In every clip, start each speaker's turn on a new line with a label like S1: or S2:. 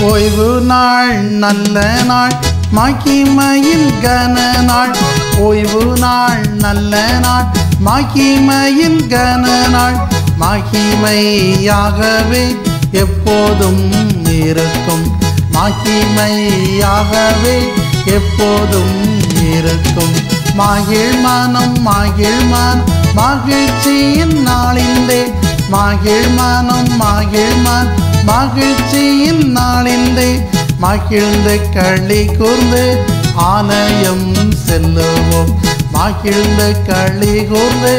S1: ஓய்வு நாள் நல்ல நாள் மகிமையின் கன நாள். ஓய்வு நாள் நல்ல நாள் மகிமையின் கன நாள். மகிமையாகவே எப்போதும் இருக்கும். மகிமையாகவே எப்போதும் இருக்கும். மகிழ் மனம் மகிழ் மனம் மகிழ்ச்சியின் நாளிலே. மகிழ் மனம் மகிழ் மனம் மகிழ்ச்சியின் நாளிலே. மகிழ்ந்து களி கூர்ந்து ஆலயம் செல்லுவோம். மகிழ்ந்து களி கூர்ந்து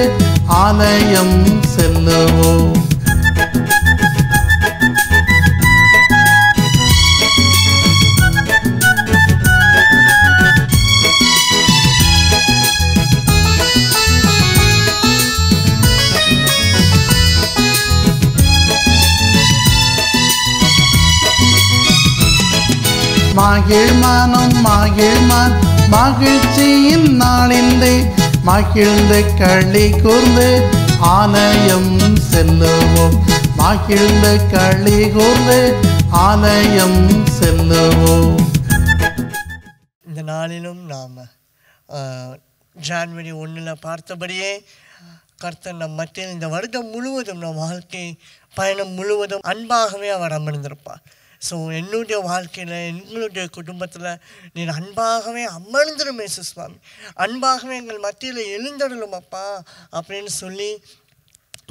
S1: ஆலயம் செல்லுவோம். மகிழ் மனம் மகிழ் மனம் மகிழ்ச்சியின் நாளிலே. மகிழ்ந்து களி கூர்ந்து ஆலயம் செல்லுவோம். மகிழ்ந்து களி கூர்ந்து ஆலயம் செல்லுவோம்.
S2: இந்த நாளிலும் நாம் ஜனவரி 1 பார்த்தபடியே கர்த்தர் நம் மத்தியில் இந்த வருடம் முழுவதும் நம் வாழ்க்கை பயணம் முழுவதும் அன்பாகவே அவர் அமர்ந்திருப்பார். ஸோ என்னுடைய வாழ்க்கையில் எங்களுடைய குடும்பத்தில் நீர் அன்பாகவே அமர்ந்துடும் இயேசு சுவாமி, அன்பாகவே எங்கள் மத்தியில் எழுந்தருளும் அப்பா அப்படின்னு சொல்லி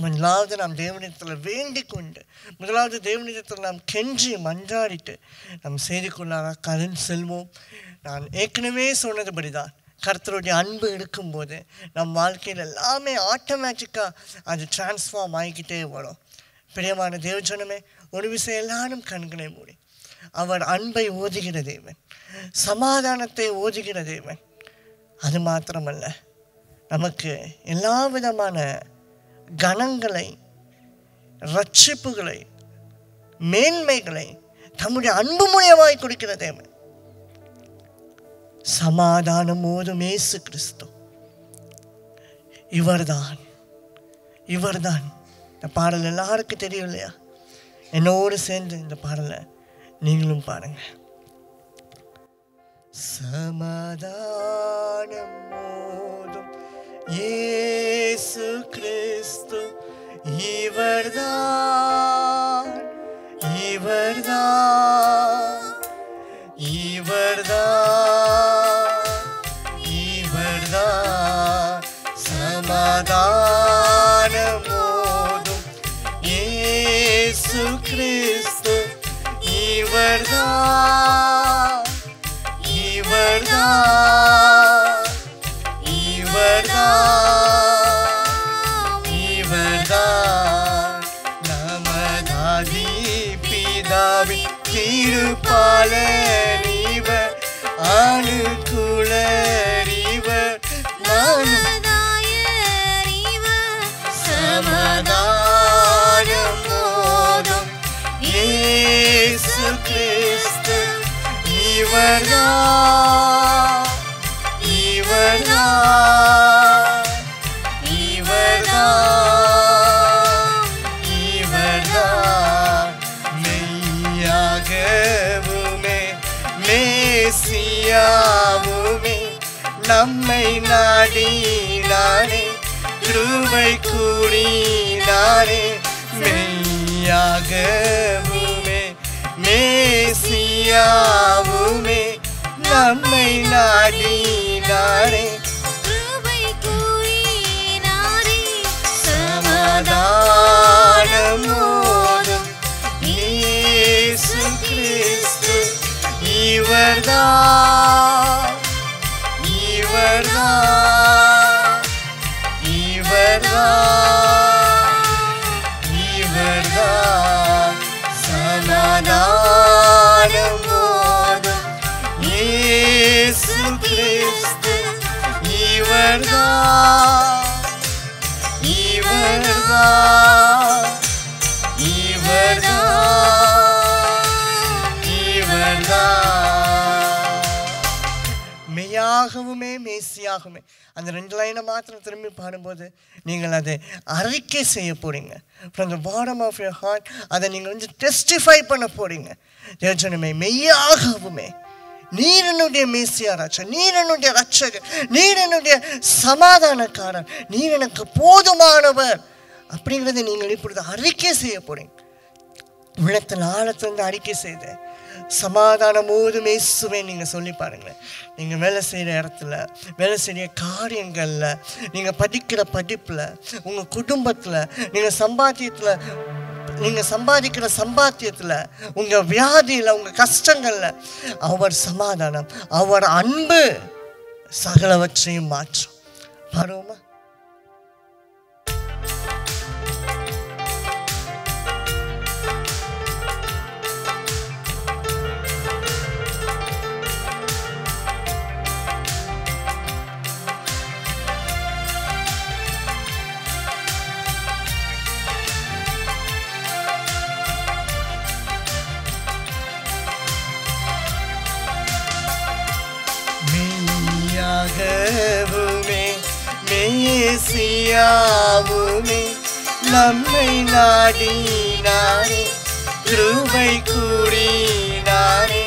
S2: முதலாவது நாம் தேவனிடத்தில் வேண்டிக் கொண்டு, முதலாவது தேவனிடத்தில் நாம் கெஞ்சி மன்றாடிட்டு நாம் செய்திக்குள்ளாக கடந்து செல்வோம். நான் ஏற்கனவே சொன்னதுபடி தான் கர்த்தருடைய அன்பு இருக்கும்போது நம் வாழ்க்கையில் எல்லாமே ஆட்டோமேட்டிக்காக அது டிரான்ஸ்ஃபார்ம் ஆகிக்கிட்டே வரும். பிரியமான தேவஜனமே, ஒரு விஷயம் எல்லாரும் கண்களை மூடி, அவர் அன்பை ஓதுகிற தேவன், சமாதானத்தை ஓதுகிற தேவன். அது மாத்திரமல்ல, நமக்கு எல்லா விதமான கணங்களை, ரட்சிப்புகளை, மேன்மைகளை தம்முடைய அன்பு மூலமாய் கொடுக்கிற தேவன். சமாதானம் ஓதும் இயேசு கிறிஸ்து இவர்தான். இந்த பாடல் எல்லாருக்கும் தெரியும் இல்லையா? என்னோடு சேர்ந்து இந்த பாடலை நீங்களும் பாருங்க. சமாதானம் ஓதும் இயேசு கிறிஸ்து இவர்தான். சமாதானம் ஓதும் இயேசு கிறிஸ்து இவர்தான். நமதாதி பிதாவின் திருப்பாலர் இவர், அனுகுலர் இவர், சமாதானம் ஓதும் இயேசு கிறிஸ்து இவர்தான். மெய்யாகவுமே மேசியாவுமே நம்மை நாடினானே, கிருபை கூடினானே. மெய்யாகவுமே மேசியாவுமே நம்மை நாடினானே, கிருபை கூடினானே. சமாதானம் ஓதும் இயேசு கிறிஸ்து இவர்தான். சமாதானம் ஓதும் இயேசு கிறிஸ்து இவர்தான். மெய்யாக மெய்யாகவுமே மேசியாகவுமே. அந்த 2 லைனை மாத்திரம் திரும்பி பாடும்போது நீங்கள் அதை அறிக்கை செய்ய போகிறீங்க. From the bottom of your heart அதை நீங்கள் டெஸ்டிஃபை பண்ண போகிறீங்க. தேவஜனமே, மெய்யாகவுமே நீர் என்னுடைய மேசியா ராஜா, நீர் என்னுடைய ரட்சகர், நீர் என்னுடைய சமாதானக்காரர், நீர் எனக்கு போதுமானவர் அப்படிங்கிறத நீங்கள் இப்பொழுது அறிக்கை செய்ய போகிறீங்க. உள்ளத்தில் ஆழத்திலிருந்து அறிக்கை செய்து சமாதானமோடு மேசுவே நீங்கள் சொல்லி பாருங்களேன். நீங்கள் வேலை செய்கிற இடத்துல, வேலை செய்கிற காரியங்களில், நீங்கள் படிக்கிற படிப்பில், உங்கள் குடும்பத்தில், நீங்கள் சம்பாதிக்கிற சம்பாத்தியத்தில், உங்கள் வியாதியில், உங்கள் கஷ்டங்களில் அவர் சமாதானம், அவர் அன்பு சகலவற்றையும் மாற்றும். பாருமா, மேசியாவுமே நம்மை நாடினாரே, கிருபை கூறினாரே.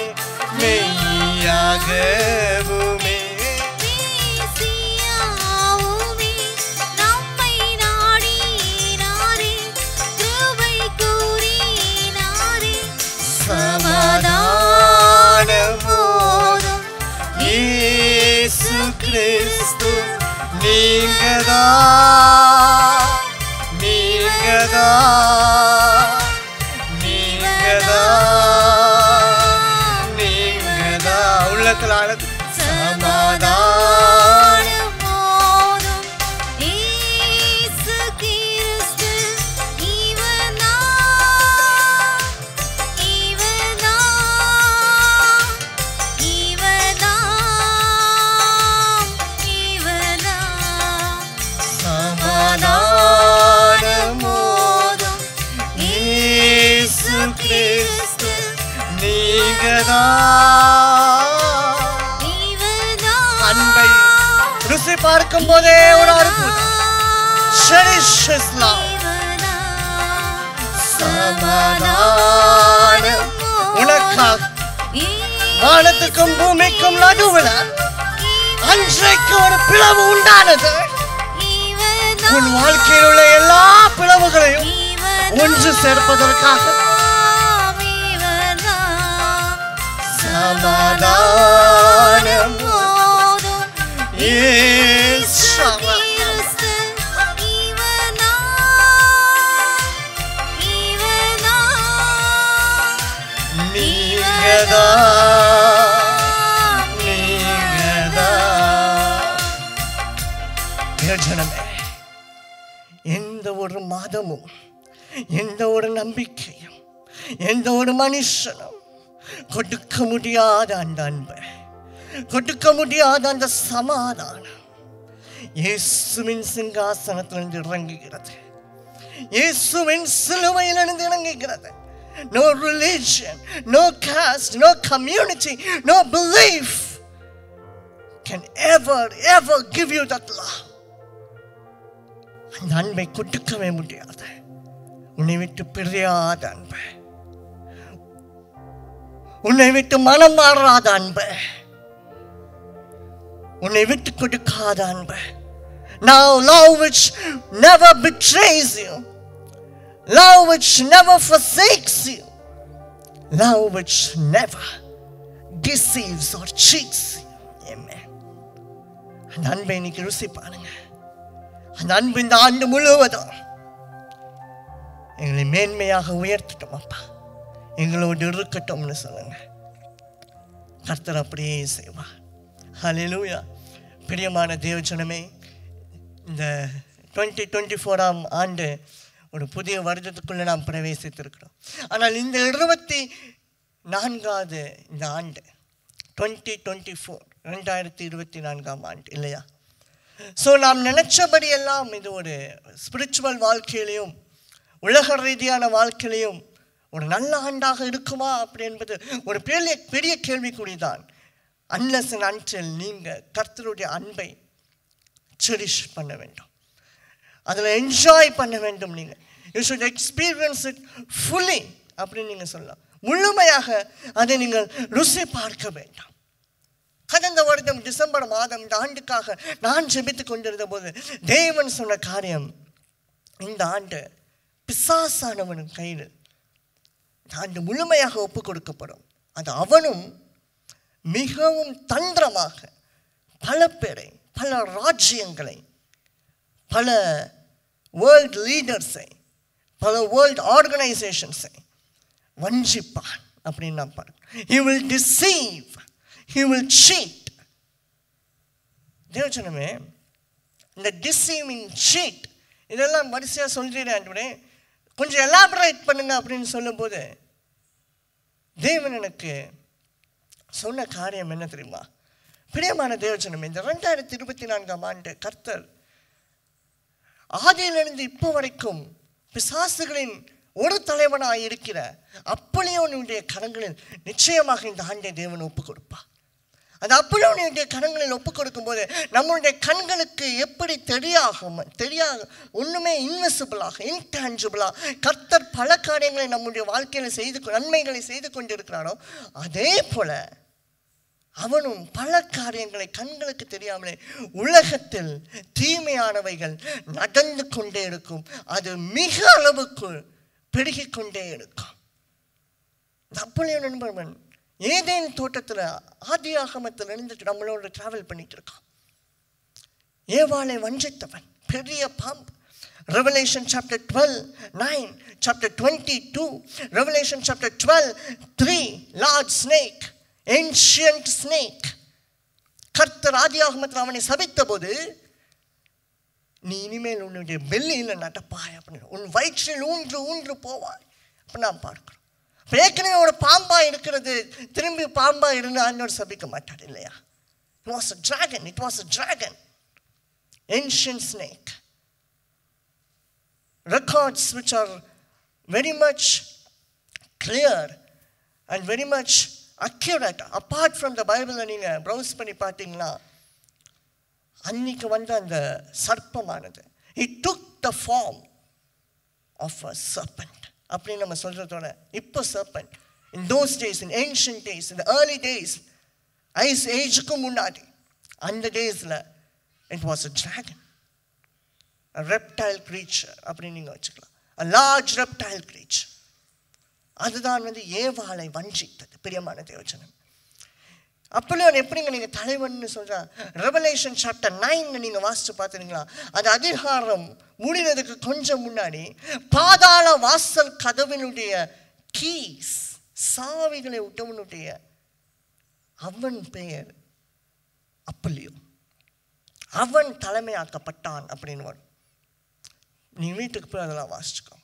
S2: மெய்யாகவுமே
S3: மேசியாவுமே நம்மை நாடினாரே, கிருபை கூறினாரே. சமாதானமோடும்
S2: இயேசு கிறிஸ்து நீங்கதா உள்ளத்தில்
S3: சமாதானமோடும் இயேசு கிறிஸ்து
S2: கிறிஸ்து நீங்கதா. அன்பை ருசி பார்க்கும் போதே ஒரு அற்புதம். சமாதானம் உனக்காக வானத்துக்கும் பூமிக்கும் நடுவில் அன்றைக்கு ஒரு பிளவு உண்டானது. உன் வாழ்க்கையில் உள்ள எல்லா பிளவுகளையும் ஒன்று சேர்ப்பதற்காக சமாதானம் நீங்கதா. ஜனமே, எந்த ஒரு மாதமும், எந்த ஒரு நம்பிக்கையும், எந்த ஒரு மனுஷனும் கொடுக்க முடியாத அந்த அன்பை, கொடுக்க முடியாத அந்த சமாதானம் இயேசுவின் சிங்காசனத்திலிருந்து இறங்குகிறது. இயேசுவின் சிலுவையிலிருந்து இறங்குகிறது. No religion, no caste, no community, no belief can ever give you that love. அந்த அன்பை கொடுக்கவே முடியாது. உன்னை விட்டு பிரியாத அன்பு, உன்னை விட்டு மனம் மாறாத அன்பு, உன்னை விட்டு கொடுக்காத அன்பு. Now love which never betrays you, love which never forsakes you, love which never deceives or cheats you. Amen. அந்த அன்பை இன்னைக்கு ருசி பாருங்க. அந்த அன்பு இந்த ஆண்டு முழுவதும் எங்களை மேன்மையாக உயர்த்தட்டும் அப்பா, எங்களோடு இருக்கட்டும்னு சொல்லுங்க. கர்த்தர் அப்படியே செய்வார். ஹல்லேலூயா. பிரியமான தேவஜனமே, இந்த 2024ஆம் ஆண்டு ஒரு புதிய வருடத்துக்குள்ளே நாம் பிரவேசித்திருக்கிறோம். ஆனால் இந்த 24வது இந்த ஆண்டு 2024 2024ஆம் ஆண்டு இல்லையா? ஸோ நாம் நினைச்சபடி எல்லாம் இது ஒரு ஸ்பிரிச்சுவல் வாழ்க்கையிலையும் உலக ரீதியான வாழ்க்கையிலையும் ஒரு நல்ல ஆண்டாக இருக்குமா அப்படி என்பது ஒரு பெரிய கேள்விக்குறிதான். அன்லெஸ் அண்ட் அன்டில் நீங்கள் கர்த்தருடைய அன்பை செரிஷ் பண்ண வேண்டும், அதில் என்ஜாய் பண்ண வேண்டும். நீங்கள் you should experience it fully அப்படின்னு நீங்கள் சொல்லலாம். முழுமையாக அதை நீங்கள் ருசி பார்க்க வேண்டாம். கடந்த வருடம் டிசம்பர் மாதம் இந்த ஆண்டுக்காக நான் ஜெபித்து கொண்டிருந்த போது தேவன் சொன்ன காரியம், இந்த ஆண்டு பிசாசானவன் கையில் இந்த ஆண்டு முழுமையாக ஒப்பு கொடுக்கப்படும். அது அவனும் மிகவும் தந்திரமாக பல பேரை, பல ராஜ்யங்களை, பல வேர்ல்ட் லீடர்ஸை, பல வேர்ல்ட் ஆர்கனைசேஷன்ஸை வஞ்சிப்பான் அப்படின்னு நான் பார்க்கிறேன். He will deceive, he will cheat. தேவச்சனமே, இந்த டிசீவிங் சீட் இதெல்லாம் வரிசையாக சொல்லிடுறேன், கொஞ்சம் எலாபரேட் பண்ணுங்க அப்படின்னு சொல்லும்போது தேவன் எனக்கு சொன்ன காரியம் என்ன தெரியுமா? பிரியமான தேவச்சனமே, இந்த 2024 ஆண்டு கர்த்தர் ஆதியிலிருந்து இப்போ வரைக்கும் பிசாசுகளின் ஒரு தலைவனாக இருக்கிற அப்போலியோனுடைய கரங்களில் நிச்சயமாக இந்த ஆண்டை தேவன் ஒப்பு கொடுப்பார். அந்த அப்போலியோனுடைய கரங்களில் ஒப்பு கொடுக்கும்போது நம்மளுடைய கண்களுக்கு எப்படி தெரியாத ஒன்றுமே இன்விசிபிளாக, இன்டான்ஜிபிளாக கர்த்தர் பல காரியங்களை நம்முடைய வாழ்க்கையில் நன்மைகளை செய்து கொண்டிருக்கிறாரோ, அதே போல அவனும் பல காரியங்களை கண்களுக்கு தெரியாமலே உலகத்தில் தீமையானவைகள் நடந்து கொண்டே இருக்கும். அது மிக அளவுக்கு பெருகிக் கொண்டே இருக்கும். அப்போலியோன் என்பவன் ஏதேன் தோட்டத்தில் ஆதி ஆகமத்தில் இருந்துட்டு நம்மளோட டிராவல் பண்ணிட்டு இருக்கான். ஏவாளை வஞ்சித்தவன் பெரிய பாம்பு. Revelation chapter 12:9, chapter 22, Revelation chapter 12:3, large snake, ancient snake. கர்த்தர் ஆதி ஆகமத்தில் அவனை சபித்த போது, நீ இனிமேல் உன்னுடைய பெல்லியில் நடப்பாய் அப்படின்னு, உன் வயிற்றில் ஊன்று போவாய் அப்படி நான் பார்க்கிறோம். ஏற்கனவே ஒரு பாம்பா இருக்கிறது, திரும்பி பாம்பா இருந்து ஆண்டவர் சபிக்க மாட்டார் இல்லையா? It was a dragon, it was a dragon, ancient snake. Records which are very much clear and very much accurate apart from the Bible. நீங்க ப்ரௌஸ் பண்ணி பார்த்தீங்கன்னா அன்னைக்கு வந்த அந்த சர்ப்பமானது, it took the form of a serpent அப்படின்னு நம்ம சொல்றதோட, இப்போ serpent, in those days, in ancient days, in the early days, ice age-க்கு முன்னாடி அந்த டேஸ்ல it was a dragon, a reptile creature அப்படின்னு நீங்க வச்சுக்கலாம், a large reptile creature. அதுதான் ஏவாளை வஞ்சித்தது. பிரியமான தேவச்சனம், அப்போலியோன் எப்படிங்க நீங்க தலைவன் சொல்ற? ரெவலேஷன் சாப்டர் 9 நீங்க வாசிச்சு பார்த்தீங்களா? அது அதிகாரம் முடிகிறதுக்கு கொஞ்சம் முன்னாடி பாதாள வாசல் கதவினுடைய கீஸ், சாவிகளை விட்டவனுடைய அவன் பெயர் அப்போலியோ. அவன் தலைமையாக்கப்பட்டான் அப்படின்னு வரும். நீ வீட்டுக்கு போய் அதெல்லாம் வாசிச்சுக்கோ.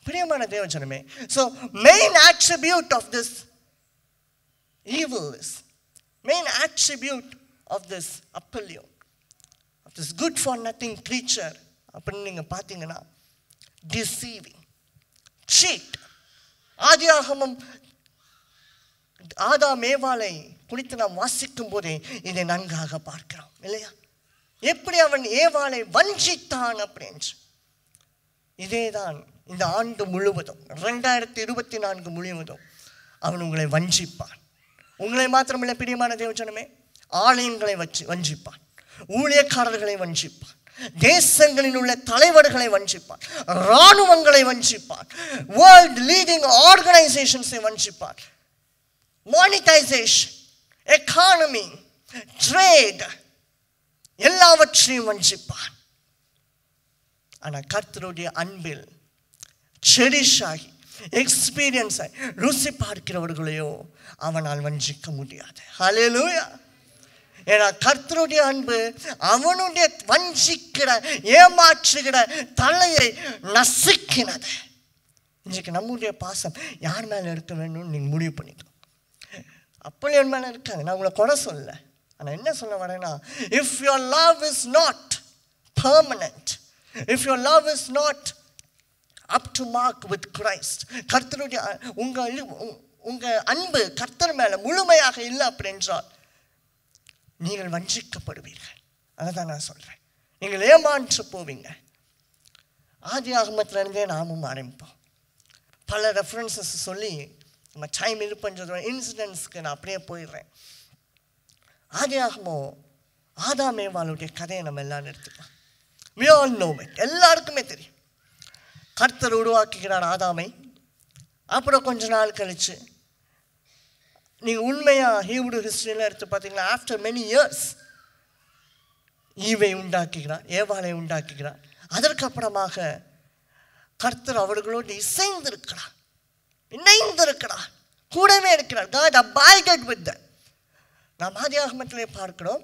S2: பிரியமான தேவஜனமே, so main attribute of this evil is, main attribute of this Apollyon, of this good for nothing creature அப்படின்னு நீங்க பார்த்தீங்கன்னா, deceiving, cheat. ஆதியாகமம் ஆதாம் ஏவாளை குறித்து நாம் வாசிக்கும் போதே இதை நன்காக பார்க்கிறோம் இல்லையா? எப்படி அவன் ஏவாளை வஞ்சித்தான் அப்படின்னு. இதேதான் இந்த ஆண்டு முழுவதும் 2024 முழுவதும் அவன் உங்களை வஞ்சிப்பான். உங்களை மாத்திரமில்லை பிரியமான தேவஜனமே, ஆலயங்களை வஞ்சிப்பான், ஊழியக்காரர்களை வஞ்சிப்பான், தேசங்களில் உள்ள தலைவர்களை வஞ்சிப்பான், இராணுவங்களை வஞ்சிப்பான், வேர்ல்ட் லீடிங் ஆர்கனைசேஷன்ஸை வஞ்சிப்பான், மானிட்டைசேஷன், எக்கானமி, ட்ரேட் எல்லாவற்றையும் வஞ்சிப்பான். ஆனால் கர்த்தருடைய அன்பில் செரிஷ் ஆகி எக்ஸ்பீரியன்ஸ் ஆகி ருசி பார்க்கிறவர்களையோ அவனால் வஞ்சிக்க முடியாது. ஹல்லேலூயா. ஏன்னா கர்த்தருடைய அன்பு அவனுடைய வஞ்சிக்கிற ஏமாற்றுகிற தலையை நசுக்கினது. இன்றைக்கு நம்முடைய பாசம் யார் மேலே இருக்க வேணும்னு நீங்கள் முடிவு பண்ணிக்கோ. அப்போலியோன் மேலே இருக்காங்க, நான் உங்களை குறை சொல்ல. ஆனால் என்ன சொல்ல வரேன்னா, if your love is not permanent, if your love is not up to mark with Christ, கர்த்தருடைய உங்க அன்பு கர்த்தர் மேல முழுமையாக இல்லை அப்படி என்றால் நீங்கள் வஞ்சிக்கப்படுவீர்கள். அதை தான் நான் சொல்கிறேன். நீங்கள் ஏமாற்று போவீங்க. ஆதி ஆகமத்திலிருந்தே நாமும் ஆரம்பிப்போம். பல ரெஃபரன்சஸ் சொல்லி நம்ம டைம் இது பண்ணுறது இன்சிடென்ட்ஸ்க்கு நான் அப்படியே போயிடுறேன். ஆதி ஆகமம் ஆதாம் ஏவாளுடைய கதையை நம்ம எல்லாரும் எடுத்துக்கலாம். We all know it. எல்லாருக்குமே தெரியும். கர்த்தர் உருவாக்குகிறார் ஆதாமை. அப்புறம் கொஞ்ச நாள் கழிச்சு நீங்கள் உண்மையாக ஹீப்ரு ஹிஸ்டரியில் எடுத்து பார்த்தீங்கன்னா ஆஃப்டர் மெனி இயர்ஸ் ஈவை உண்டாக்குகிறார், ஏவாளை உண்டாக்குகிறார். அதற்கப்புறமாக கர்த்தர் அவர்களோடு இணைந்திருக்கிறார், கூடவே இருக்கிறார். God abided with them. நாம் ஆதியாகமத்திலே பார்க்கிறோம்,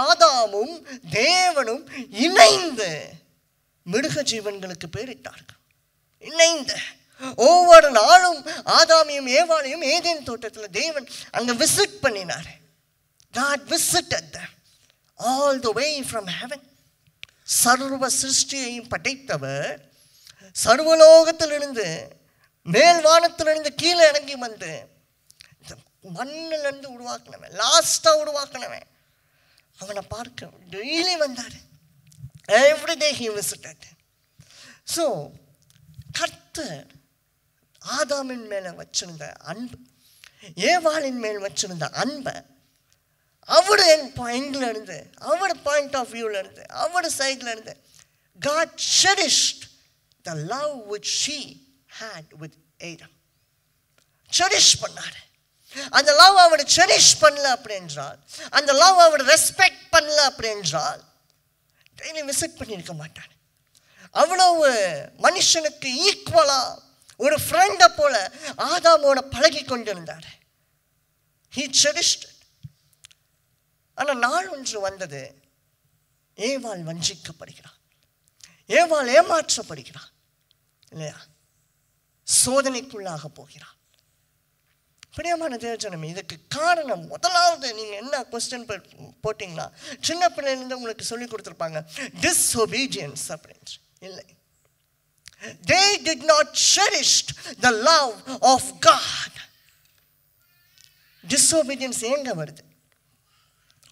S2: ஆதாமும் தேவனும் இணைந்து மிருக ஜீவன்களுக்கு பேரிட்டார்கள். இணைந்து ஒவ்வொரு நாளும் ஆதாமையும் ஏவாளையும் ஏதேன் தோட்டத்தில் தேவன் அங்கே விசிட் பண்ணினார். God visited them all the way from heaven. சர்வ சிருஷ்டியையும் படைத்தவர் சர்வலோகத்திலிருந்து மேல்வானத்திலிருந்து கீழே இறங்கி வந்து மண்ணிலிருந்து உருவாக்கினவன், லாஸ்ட்டாக உருவாக்கினவன், அவனை பார்க்க டெய்லி வந்தார். Everyday he visited. ஸோ கர்த்தர் ஆதாமின் மேலே வச்சிருந்த அன்பு, ஏவாளின் மேல் வச்சிருந்த அன்பை அவர் எங்கில் இருந்து, அவர் பாயிண்ட் ஆஃப் வியூவில் இருந்து, அவர் சைடில் இருந்து God cherished the love which she had with Adam. Cherish பண்ணார். அந்த லவ் அவர் செரிஷ் பண்ணல அப்படி என்றால், அந்த லவ் அவர் ரெஸ்பெக்ட் பண்ணல அப்படி என்றால் டெய்லி விசிட் பண்ணியிருக்க மாட்டார். அவ்வளவு மனுஷனுக்கு ஈக்குவலா ஒரு ஃப்ரெண்டை போல ஆதாமோட பழகி கொண்டிருந்தார். He cherished it. ஆனால் நாள் ஒன்று வந்தது, ஏவாள் வஞ்சிக்கப்படுகிறார், ஏவாள் ஏமாற்றப்படுகிறார் இல்லையா, சோதனைக்குள்ளாக போகிறார். பிரியமான தேவஜனமே, இதுக்கு காரணம் முதலாவது நீங்கள் என்ன கொஸ்டின் போட்டிங்கன்னா, சின்ன பிள்ளையிலேருந்து உங்களுக்கு சொல்லி கொடுத்துருப்பாங்க disobedience அப்படின்னு. இல்லை, they did not cherish the love of God. disobedience எங்க வருது?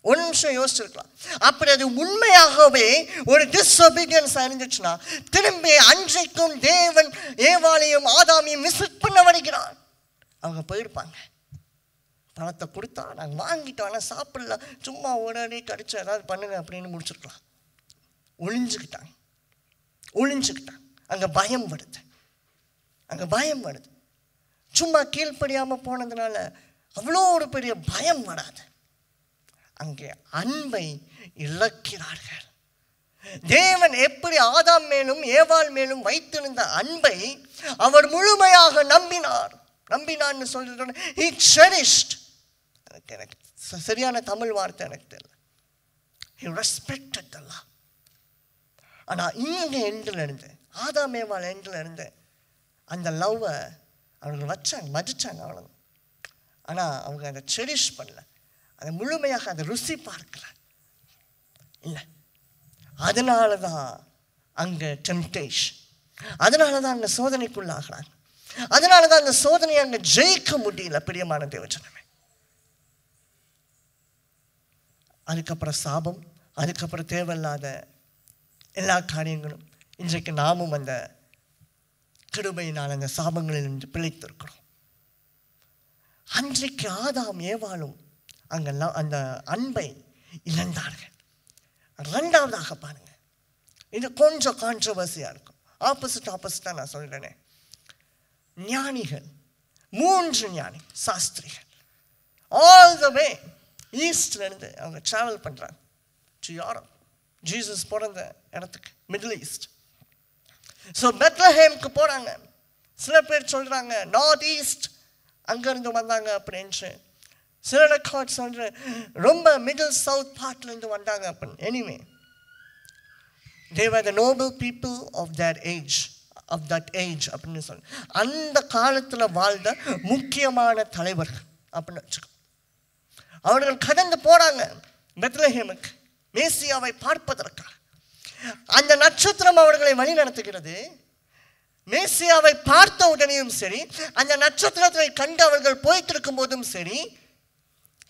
S2: ஒரு நிமிஷம் யோசிச்சிருக்கலாம். அப்படி அது உண்மையாகவே ஒரு டிஸ்ஒபீடியன்ஸ் இருந்துச்சுன்னா திரும்பி அன்றைக்கும் தேவன் ஏவாளையும் ஆதாமையும் விசிட் பண்ண வருகிறார். அவங்க போயிருப்பாங்க. பணத்தை கொடுத்தா நாங்கள் வாங்கிட்டோம், ஆனால் சாப்பிடல, சும்மா ஓடாடி கடிச்சு ஏதாவது பண்ணுங்க அப்படின்னு முடிச்சிருக்கலாம். ஒளிஞ்சுக்கிட்டாங்க. அங்கே பயம் வருது. சும்மா கீழ்ப்படியாமல் போனதுனால அவ்வளோ ஒரு பெரிய பயம் வராது. அங்கே அன்பை இழக்கிறார்கள். தேவன் எப்படி ஆதாம் மேலும் ஏவாள் மேலும் வைத்திருந்த அன்பை அவர் முழுமையாக நம்பினான்னு சொல்றது he cherished. எனக்கு சரியான தமிழ் வார்த்தை எனக்கு தெரியல. he respected the love. ஆனால் இங்கே எண்டில் இருந்து, ஆதாம் ஏவாள் எண்டில் இருந்து அந்த லவ்வை அவர்கள் மதிச்சாங்க அவ்வளோ. ஆனால் அவங்க அதை செரிஷ் பண்ணல, அதை முழுமையாக அதை ருசி பார்க்கல. இல்லை, அதனால தான் அங்கே டெம்டேஷன், அதனால தான் அங்கே சோதனைக்குள்ளாகிறாங்க, அதனால தான் அந்த சோதனையை அங்கே ஜெயிக்க முடியல. பிரியமான தேவஜனமே, அதுக்கப்புறம் சாபம், அதுக்கப்புறம் தேவையில்லாத எல்லா காரியங்களும். இன்றைக்கு நாமும் அந்த கிருபையினால் அந்த சாபங்களிலிருந்து பிழைத்திருக்கிறோம். அன்றைக்கு ஆதாம் ஏவாளும் அங்கெல்லாம் அந்த அன்பை இழந்தார்கள். ரெண்டாவதாக பாருங்க, இது கொஞ்சம் கான்ட்ரவர்சியாக இருக்கும். ஆப்போசிட்டாக நான் சொல்கிறேனே, ஞானிகள், 3 ஞானி சாஸ்திரிகள் ஆல் த வே ஈஸ்ட்லேருந்து அவங்க ட்ராவல் பண்ணுறாங்க டு யூரோப், ஜீசஸ் பிறந்த இடத்துக்கு, மிடில் ஈஸ்ட். ஸோ பெத்லஹேம்க்கு போகிறாங்க. சில பேர் சொல்கிறாங்க நார்த் ஈஸ்ட் அங்கேருந்து வந்தாங்க அப்படின்ட்டு. சில ரெக்கார்ட் சொல்கிற ரொம்ப மிடில் சவுத் பார்ட்லேருந்து வந்தாங்க அப்படின்னு. Anyway, they were the noble people of that age அப்படின்னு சொல்லி அந்த காலத்தில் வாழ்ந்த முக்கியமான தலைவர்கள் அப்படின்னு வச்சுக்கோ. அவர்கள் கடந்து போகிறாங்க பெத்லஹேமுக்கு மேசியாவை பார்ப்பதற்காக. அந்த நட்சத்திரம் அவர்களை வழி நடத்துகிறது. மேசியாவை பார்த்த உடனேயும் சரி, அந்த நட்சத்திரத்தை கண்டு அவர்கள் போய்த்திருக்கும் போதும் சரி,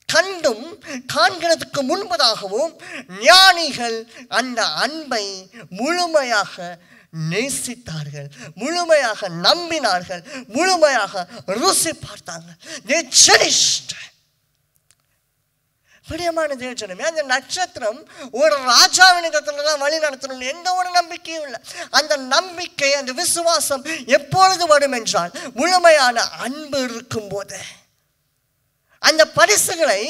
S2: கண்டும் காண்கிறதுக்கு முன்பதாகவும் ஞானிகள் அந்த அன்பை முழுமையாக நேசித்தார்கள், முழுமையாக நம்பினார்கள், முழுமையாக ருசி பார்த்தாங்க. They cherished. பிரியமான தேவஜனமே, அந்த நட்சத்திரம் ஒரு ராஜாவின் இடத்துல தான் வழி நடத்தணும் எந்த ஒரு நம்பிக்கையும் இல்லை. அந்த நம்பிக்கை, அந்த விசுவாசம் எப்பொழுது வரும் என்றால் முழுமையான அன்பு இருக்கும் போது. அந்த பரிசுகளை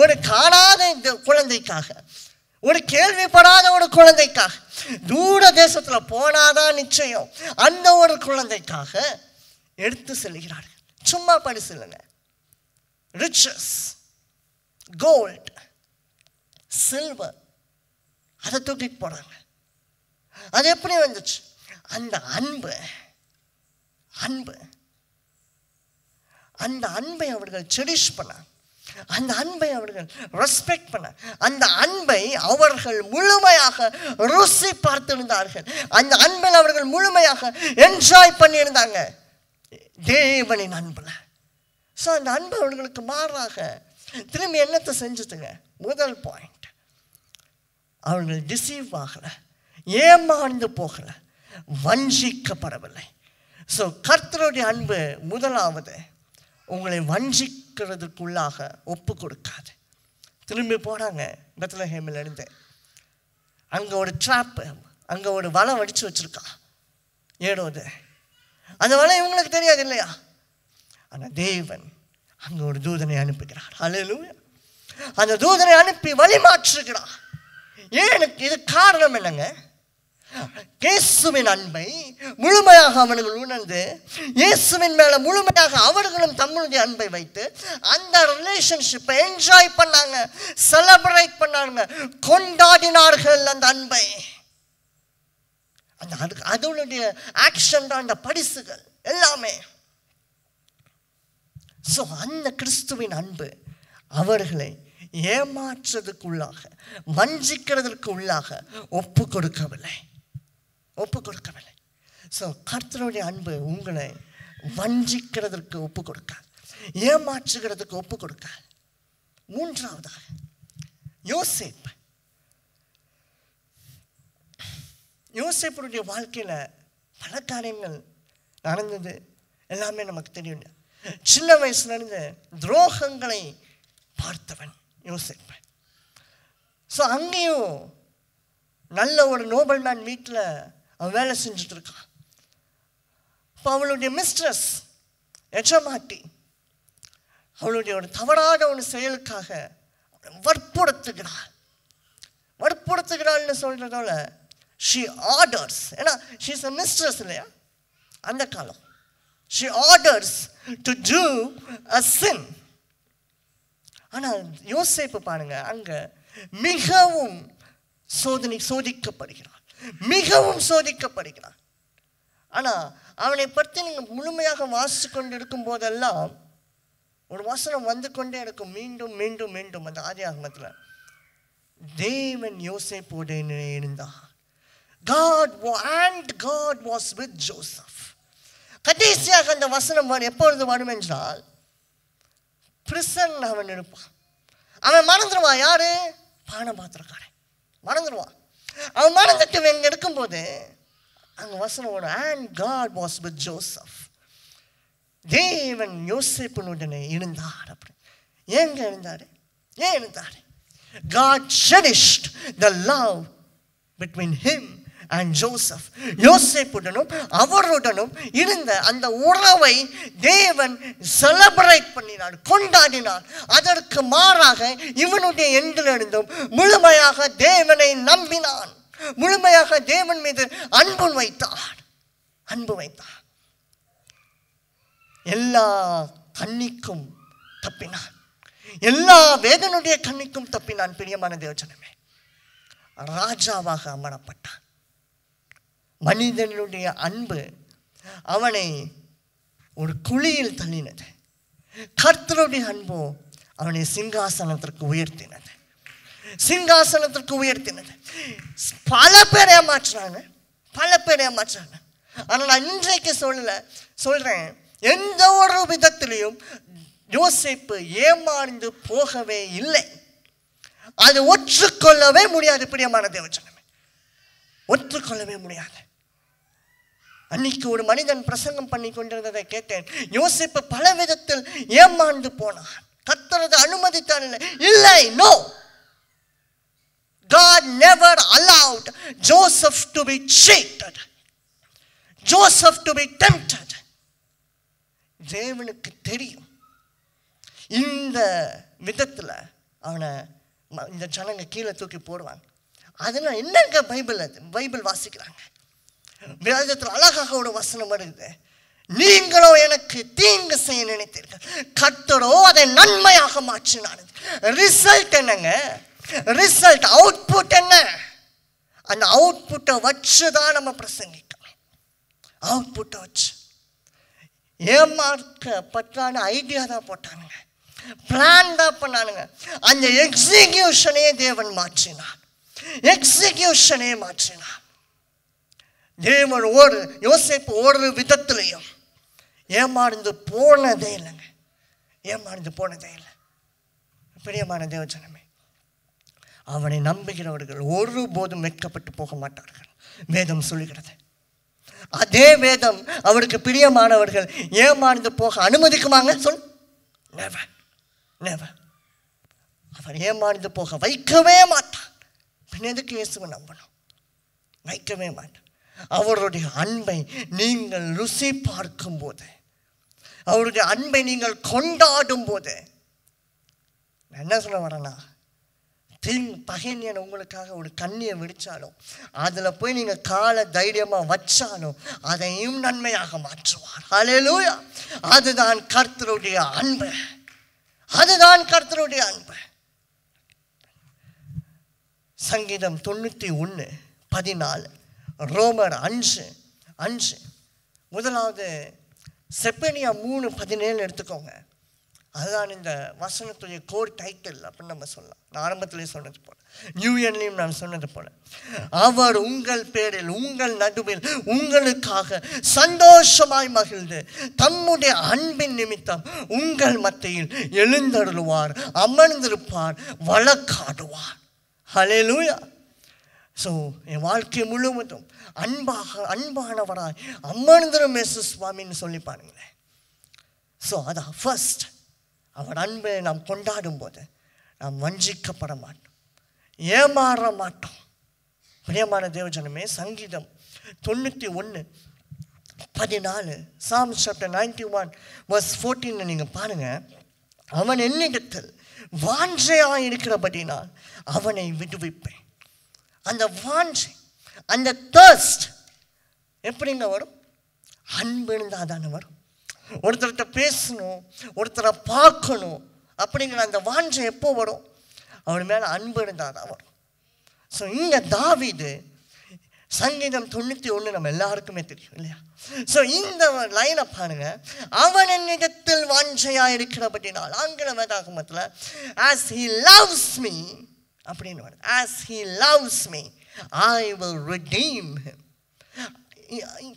S2: ஒரு காணாத குழந்தைக்காக, ஒரு கேள்விப்படாத ஒரு குழந்தைக்காக, தூர தேசத்துல போனாதான் நிச்சயம் அந்த ஒரு குழந்தைக்காக எடுத்து செல்கிறார்கள். சும்மா பரிசு இல்லைங்க, ரிச்சஸ், கோல்ட், சில்வர், அதை தூக்கிட்டு போறாங்க. அது எப்படி வந்துச்சு? அந்த அன்பு அந்த அன்பை அவர்கள் செரிஷ் பண்ணாங்க, அந்த அன்பை அவர்கள் ரெஸ்பெக்ட் பண்ண, அந்த அன்பை அவர்கள் முழுமையாக ருசி பார்த்திருந்தார்கள், அந்த அன்பில் அவர்கள் முழுமையாக என்ஜாய் பண்ணியிருந்தாங்க தேவனின் அன்புல. ஸோ அந்த அன்பு அவர்களுக்கு மாறாக திரும்பி என்னத்தை செஞ்சுதுங்க? முதல் பாயிண்ட், அவர்கள் டிசீவ் ஆகலை, ஏமாந்து போகலை, வஞ்சிக்கப்படவில்லை. ஸோ கர்த்தருடைய அன்பு முதலாவது உங்களை வஞ்சிக்கிறதுக்குள்ளாக ஒப்பு கொடுக்காது. திரும்பி போனாங்க பெத்லஹேமில் இருந்து, அங்கே ஒரு ட்ராப்பு, அங்கே ஒரு வலை வடித்து வச்சுருக்கா ஏரோது. அந்த வலை இவங்களுக்கு தெரியாது இல்லையா? ஆனால் தேவன் அங்கே ஒரு தூதனை அனுப்புகிறார். ஹல்லேலூயா! அந்த தூதனை அனுப்பி வழி மாற்றுகிறார். ஏன்? இது காரணம் என்னங்க? இயேசுவின் அன்பை முழுமையாக அவர்கள் உணர்ந்து, இயேசுவின் மேல முழுமையாக அவர்களும் தம்முடைய அன்பை வைத்து அந்த ரிலேஷன்ஷிப்பை என்ஜாய் பண்ணாங்க, செலிப்ரேட் பண்ணாங்க, கொண்டாடினார்கள் அந்த அன்பை. அதனுடைய ஆக்ஷன் தான் அந்த பரிசுகள் எல்லாமே. ஸோ அந்த கிறிஸ்துவின் அன்பு அவர்களை ஏமாற்றுறதுக்குள்ளாக, வஞ்சிக்கிறதுக்கு உள்ளாக ஒப்பு கொடுக்கவில்லை. ஸோ கர்த்தருடைய அன்பு உங்களை வஞ்சிக்கிறதுக்கு ஒப்பு கொடுக்காது, ஏமாற்றுகிறதுக்கு ஒப்பு கொடுக்காது. மூன்றாவதாக யோசேப்புடைய வாழ்க்கையில் பல காரியங்கள் நடந்தது, எல்லாமே நமக்கு தெரியும். சின்ன வயசுல இருந்து துரோகங்களை பார்த்தவன் யோசேப்பு. ஸோ அங்கேயும் நல்ல ஒரு நோபல் மேன் வீட்டில் அவன் வேலை செஞ்சுட்டு இருக்கான். இப்போ அவளுடைய மிஸ்ட்ரஸ் எஜமாட்டி அவளுடைய ஒரு தவறான ஒரு செயலுக்காக வற்புறுத்துகிறாள்னு சொல்றதால she orders, ஏன்னா she is a mistress இல்லையா அந்த காலம், she orders to do a sin. ஆனால் யோசேப்பு பாருங்க, அங்க மிகவும் சோதிக்கப்படுகிறான். ஆனால் அவனை பற்றி நீங்கள் முழுமையாக வாசித்து கொண்டு இருக்கும் போதெல்லாம் ஒரு வசனம் வந்து கொண்டே இருக்கும், மீண்டும் மீண்டும் மீண்டும். அந்த ஆதியாகமத்தில் தேவன் யோசேப்போடு இருந்தார். God was with Joseph. கடைசியாக அந்த வசனம் எப்பொழுது வரும் என்றால், பிரிசன் அவன் இருப்பான். அவன் மறந்துடுவான். யாரு? பானபாத்திரக்காரன் மறந்துடுவான். அவன் மறந்துட்டு எங்க இருக்கும்போது அங்க வசனம் வரும், and God was with Joseph. தேவன் யோசேப்புனுடனே இருந்தார். அப்படி ஏன் இருந்தாரு? God cherished the love between him and Joseph. யோசேப்புடனும் அவருடனும் இருந்த அந்த உறவை தேவன் செலிப்ரேட் பண்ணினார், கொண்டாடினார். அதற்கு மாறாக இவனுடைய எண்டிலிருந்தும் முழுமையாக தேவனை நம்பினான், முழுமையாக தேவன் மீது அன்பு வைத்தார். எல்லா கண்ணிக்கும் தப்பினான், எல்லா வேதனுடைய கண்ணிக்கும் தப்பினான். பிரியமான தேவஜனமே, ராஜாவாக அமரப்பட்டான். மனிதனுடைய அன்பு அவனை ஒரு குழியில் தள்ளினது. கர்த்தருடைய அன்போ அவனை சிங்காசனத்திற்கு உயர்த்தினது. பல பேர் ஏமாற்றுறாங்க. ஆனால் நான் இன்றைக்கு சொல்றேன், எந்த ஒரு விதத்திலையும் யோசேப்பு ஏமாந்து போகவே இல்லை. அது ஒற்றுக்கொள்ளவே முடியாது. பிரியமான தேவஜனமே, ஒற்றுக்கொள்ளவே முடியாது. அன்னைக்கு ஒரு மனிதன் பிரசங்கம் பண்ணி கொண்டிருந்ததை கேட்டேன். யோசேப்பு பல விதத்தில் ஏமாந்து போனான். கர்த்தர் அனுமதித்தார் இல்லை. No, God never allowed Joseph to be cheated, Joseph to be tempted. தேவனுக்கு தெரியும் இந்த விதத்தில் அவனை இந்த ஜனங்க கீழே தூக்கி போடுவாங்க. அதெல்லாம் என்னங்க பைபிள் வாசிக்கிறாங்க. வேதத்தில் அழகாக ஒரு வசனம் வருது. நீங்களோ எனக்கு தீங்கு செய்ய நினைத்தீர்கள், கர்த்தரோ அதை நன்மையாக மாற்றினார். ரிசல்ட் என்னங்க? ரிசல்ட் அவுட்புட் என்ன? அந்த அவுட்புட்டை வச்சு தான் நம்ம பிரசங்கிக்கணும். அவுட்புட்டை வச்சு ஏமாற்கப்பட்டான ஐடியா தான் போட்டானுங்க, பிளான் தான் பண்ணானுங்க. அந்த எக்ஸிகியூஷனே தேவன் மாற்றினார். எக்ஸிகியூஷனே மாற்றினார். தேவன் யோசேப்பு ஒரு விதத்திலையும் ஏமாந்து போனதே இல்லைங்க. ஏமாந்து போனதே இல்லை. பிரியமான தேவஜனமே, அவனை நம்புகிறவர்கள் ஒருபோதும் வெட்கப்பட்டு போக மாட்டார்கள். வேதம் சொல்லுகிறது. அதே வேதம் அவருக்கு பிரியமானவர்கள் ஏமாந்து போக அனுமதிக்குமாங்க? சொல். Never, never. அவர் ஏமாந்து போக வைக்கவே மாட்டான். பின் எதுக்கு இயேசுவை நம்பணும்? வைக்கவே மாட்டான். அவருடைய அன்பை நீங்கள் ருசி பார்க்கும் போது, அவருடைய அன்பை நீங்கள் கொண்டாடும் போது, என்ன சொல்ல வரேன்னா, பகைஞன் உங்களுக்காக ஒரு கண்ணியை விடிச்சாலும் அதில் போய் நீங்கள் காலை தைரியமாக வச்சாலும் அதையும் நன்மையாக மாற்றுவார். ஹல்லேலூயா. அதுதான் கர்த்தருடைய அன்பு. அதுதான் கர்த்தருடைய அன்பு. சங்கீதம் 91:14, ரோமர் 5:5, முதலாவது செப்பனியா 3:17 எடுத்துக்கோங்க. அதுதான் இந்த வசனத்துடைய கோர் டைட்டில் அப்படின்னு நம்ம சொல்லலாம். நான் ஆரம்பத்திலே சொன்னது போல, நியூயர்லையும் நான் சொன்னது போல, அவர் உங்கள் பேரில் உங்கள் நடுவில் உங்களுக்காக சந்தோஷமாய் மகிழ்ந்து தம்முடைய அன்பின் நிமித்தம் உங்கள் மத்தியில் எழுந்தருளுவார், அமர்ந்திருப்பார், வழக்காடுவார். ஹல்லேலூயா. ஸோ என் வாழ்க்கை முழுவதும் அன்பானவராய் அமர்ந்திரும் இயேசு சுவாமின்னு சொல்லி பாருங்களேன். ஸோ அதான் ஃபர்ஸ்ட். அவர் அன்பை நாம் கொண்டாடும் போது நாம் வஞ்சிக்கப்பட மாட்டோம், ஏமாற மாட்டோம். பிரியமான தேவஜனமே, சங்கீதம் 91:14, Psalms chapter 91 verse 14 நீங்கள் பாருங்க. அவன் என்னிடத்தில் வாஞ்சையாக இருக்கிறபடினால் அவனை விடுவிப்பேன். அந்த வாஞ்சை, அந்த தர்ஸ்ட் எப்படிங்க வரும்? அன்பு இருந்தால் தானே வரும். ஒருத்தர்கிட்ட பேசணும், ஒருத்தரை பார்க்கணும் அப்படிங்கிற அந்த வாஞ்சை எப்போ வரும்? அவன் மேலே அன்பு இருந்தால் தான் வரும். ஸோ இங்கே தாவீது சங்கீதம் 91 நம்ம எல்லாருக்குமே தெரியும் இல்லையா? ஸோ இந்த லைனை பாருங்க. அவன் என்னிடத்தில் வாஞ்சையாக இருக்கிறபடினால், ஆங்கில வேதாகமத்தில் as he loves me அப்படின்னு வருது. as he loves me I will redeem him.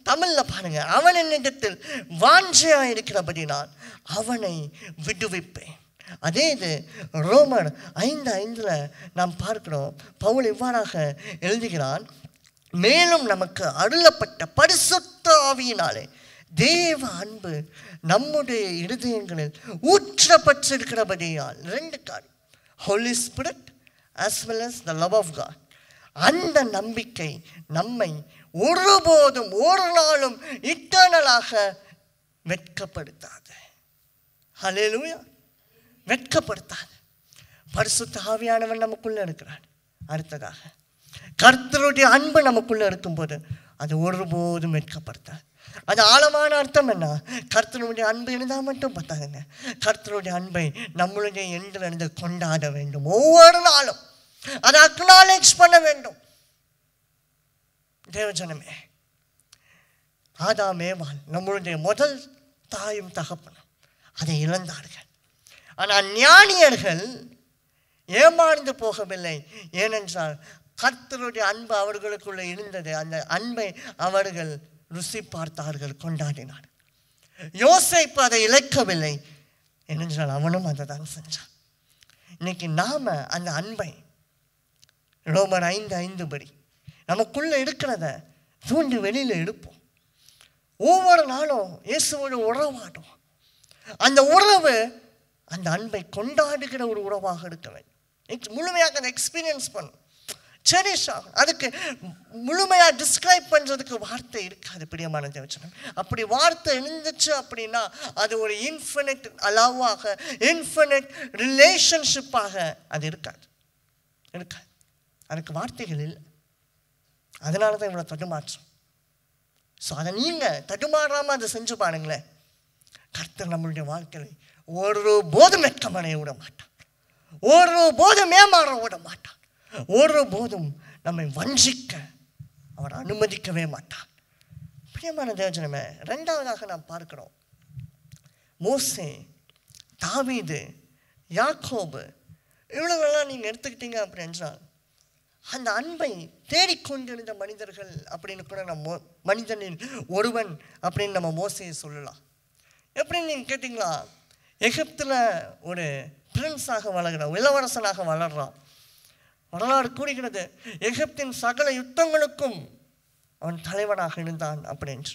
S2: தமிழில் பாருங்க, அவன் என்னிடத்தில் வாஞ்சையாக இருக்கிறபடினால் அவனை விடுவிப்பேன். அதே இது ரோமர் 5:5 நாம் பார்க்கிறோம். பவுல் இவ்வாறாக எழுதுகிறான், மேலும் நமக்கு அருளப்பட்ட பரிசுத்த ஆவியினாலே தேவ அன்பு நம்முடைய இருதயங்களில் ஊற்றப்பட்டிருக்கிறபடியால், 2 காரியம், holy spirit as well as the love of God. அந்த நம்பிக்கை நம்மை ஒருபோதும் ஒரு நாளும் இட்டர்னலாக வெட்கப்படுத்தாது. ஹல்லேலூயா. வெட்கப்படுத்தாது. பரிசுத்த ஆவியானவன் நமக்குள்ள இருக்கிறான். அடுத்ததாக கர்த்தருடைய அன்பு நமக்குள்ள இருக்கும்போது அது ஒருபோதும் வெட்கப்படுத்தாது. அது ஆழமான அர்த்தம் என்ன? கர்த்தருடைய அன்பு இருந்தால் மட்டும் பார்த்தாங்க. கர்த்தருடைய அன்பை நம்மளுடைய எண்ணிலிருந்து கொண்டாட வேண்டும். ஒவ்வொரு நாளும் அதை அக்னாலேஜ் பண்ண வேண்டும். தேவஜனமே, ஆதாம் ஏவாள் நம்மளுடைய முதல் தாயும் தகப்பனும் அதை இழந்தார்கள். ஆனால் ஞானியர்கள் ஏமாந்து போகவில்லை. ஏனென்றால் கர்த்தருடைய அன்பு அவர்களுக்குள்ள இருந்தது. அந்த அன்பை அவர்கள் ருசி பார்த்தார்கள், கொண்டாடினார்கள். யோசேப்பு அதை இழக்கவில்லை. என்னென்றால் அவனும் அதை தான் செஞ்சான். இன்னைக்கு நாம் அந்த அன்பை ரோமர் 5:5 படி நமக்குள்ளே இருக்கிறத தூண்டி வெளியில் எடுப்போம். ஒவ்வொரு நாளும் இயேசுவோடு உறவாடும். அந்த உறவு அந்த அன்பை கொண்டாடுகிற ஒரு உறவாக இருக்க வேண்டும். முழுமையாக அதை எக்ஸ்பீரியன்ஸ் பண்ணும், செரிஷ் ஆகும். அதுக்கு முழுமையாக டிஸ்கிரைப் பண்ணுறதுக்கு வார்த்தை இருக்காது பிரியமான தேவச்சனம். அப்படி வார்த்தை இருந்துச்சு அப்படின்னா அது ஒரு இன்ஃபினிட் அலவாக, இன்ஃபினிட் ரிலேஷன்ஷிப்பாக அது இருக்காது. அதுக்கு வார்த்தைகள் இல்லை. அதனால தான் இவ்வளோ தடுமாற்றம். ஸோ அதை நீங்கள் தடுமாறாமல் அதை செஞ்சு பாருங்களேன். கர்த்தர் நம்மளுடைய வாழ்க்கையை ஒரு போதும் வெட்கமடைய விட மாட்டான், ஒரு போதும் ஏமாற விட மாட்டான், ஒரு போதும் நம்மை வஞ்சிக்க அவர் அனுமதிக்கவே மாட்டான். பிரியமான தேவஜனமே, ரெண்டாவதாக நாம் பார்க்கிறோம், மோசே, தாவீது, யாக்கோபு இவ்வளவுலாம் நீங்கள் எடுத்துக்கிட்டீங்க அப்படின்றால் அந்த அன்பை தேடிக்கொண்டிருந்த மனிதர்கள் அப்படின்னு கூட நம்ம மனிதனின் ஒருவன் அப்படின்னு நம்ம மோசையை சொல்லலாம். எப்படின்னு நீங்கள் கேட்டிங்களா, எகிப்தில் ஒரு பிரின்ஸாக வளர்கிறான், இளவரசனாக வளர்றான். வரலாறு கூறுகிறது எகிப்தின் சகல யுத்தங்களுக்கும் அவன் தலைவனாக இருந்தான் அப்படின்னு.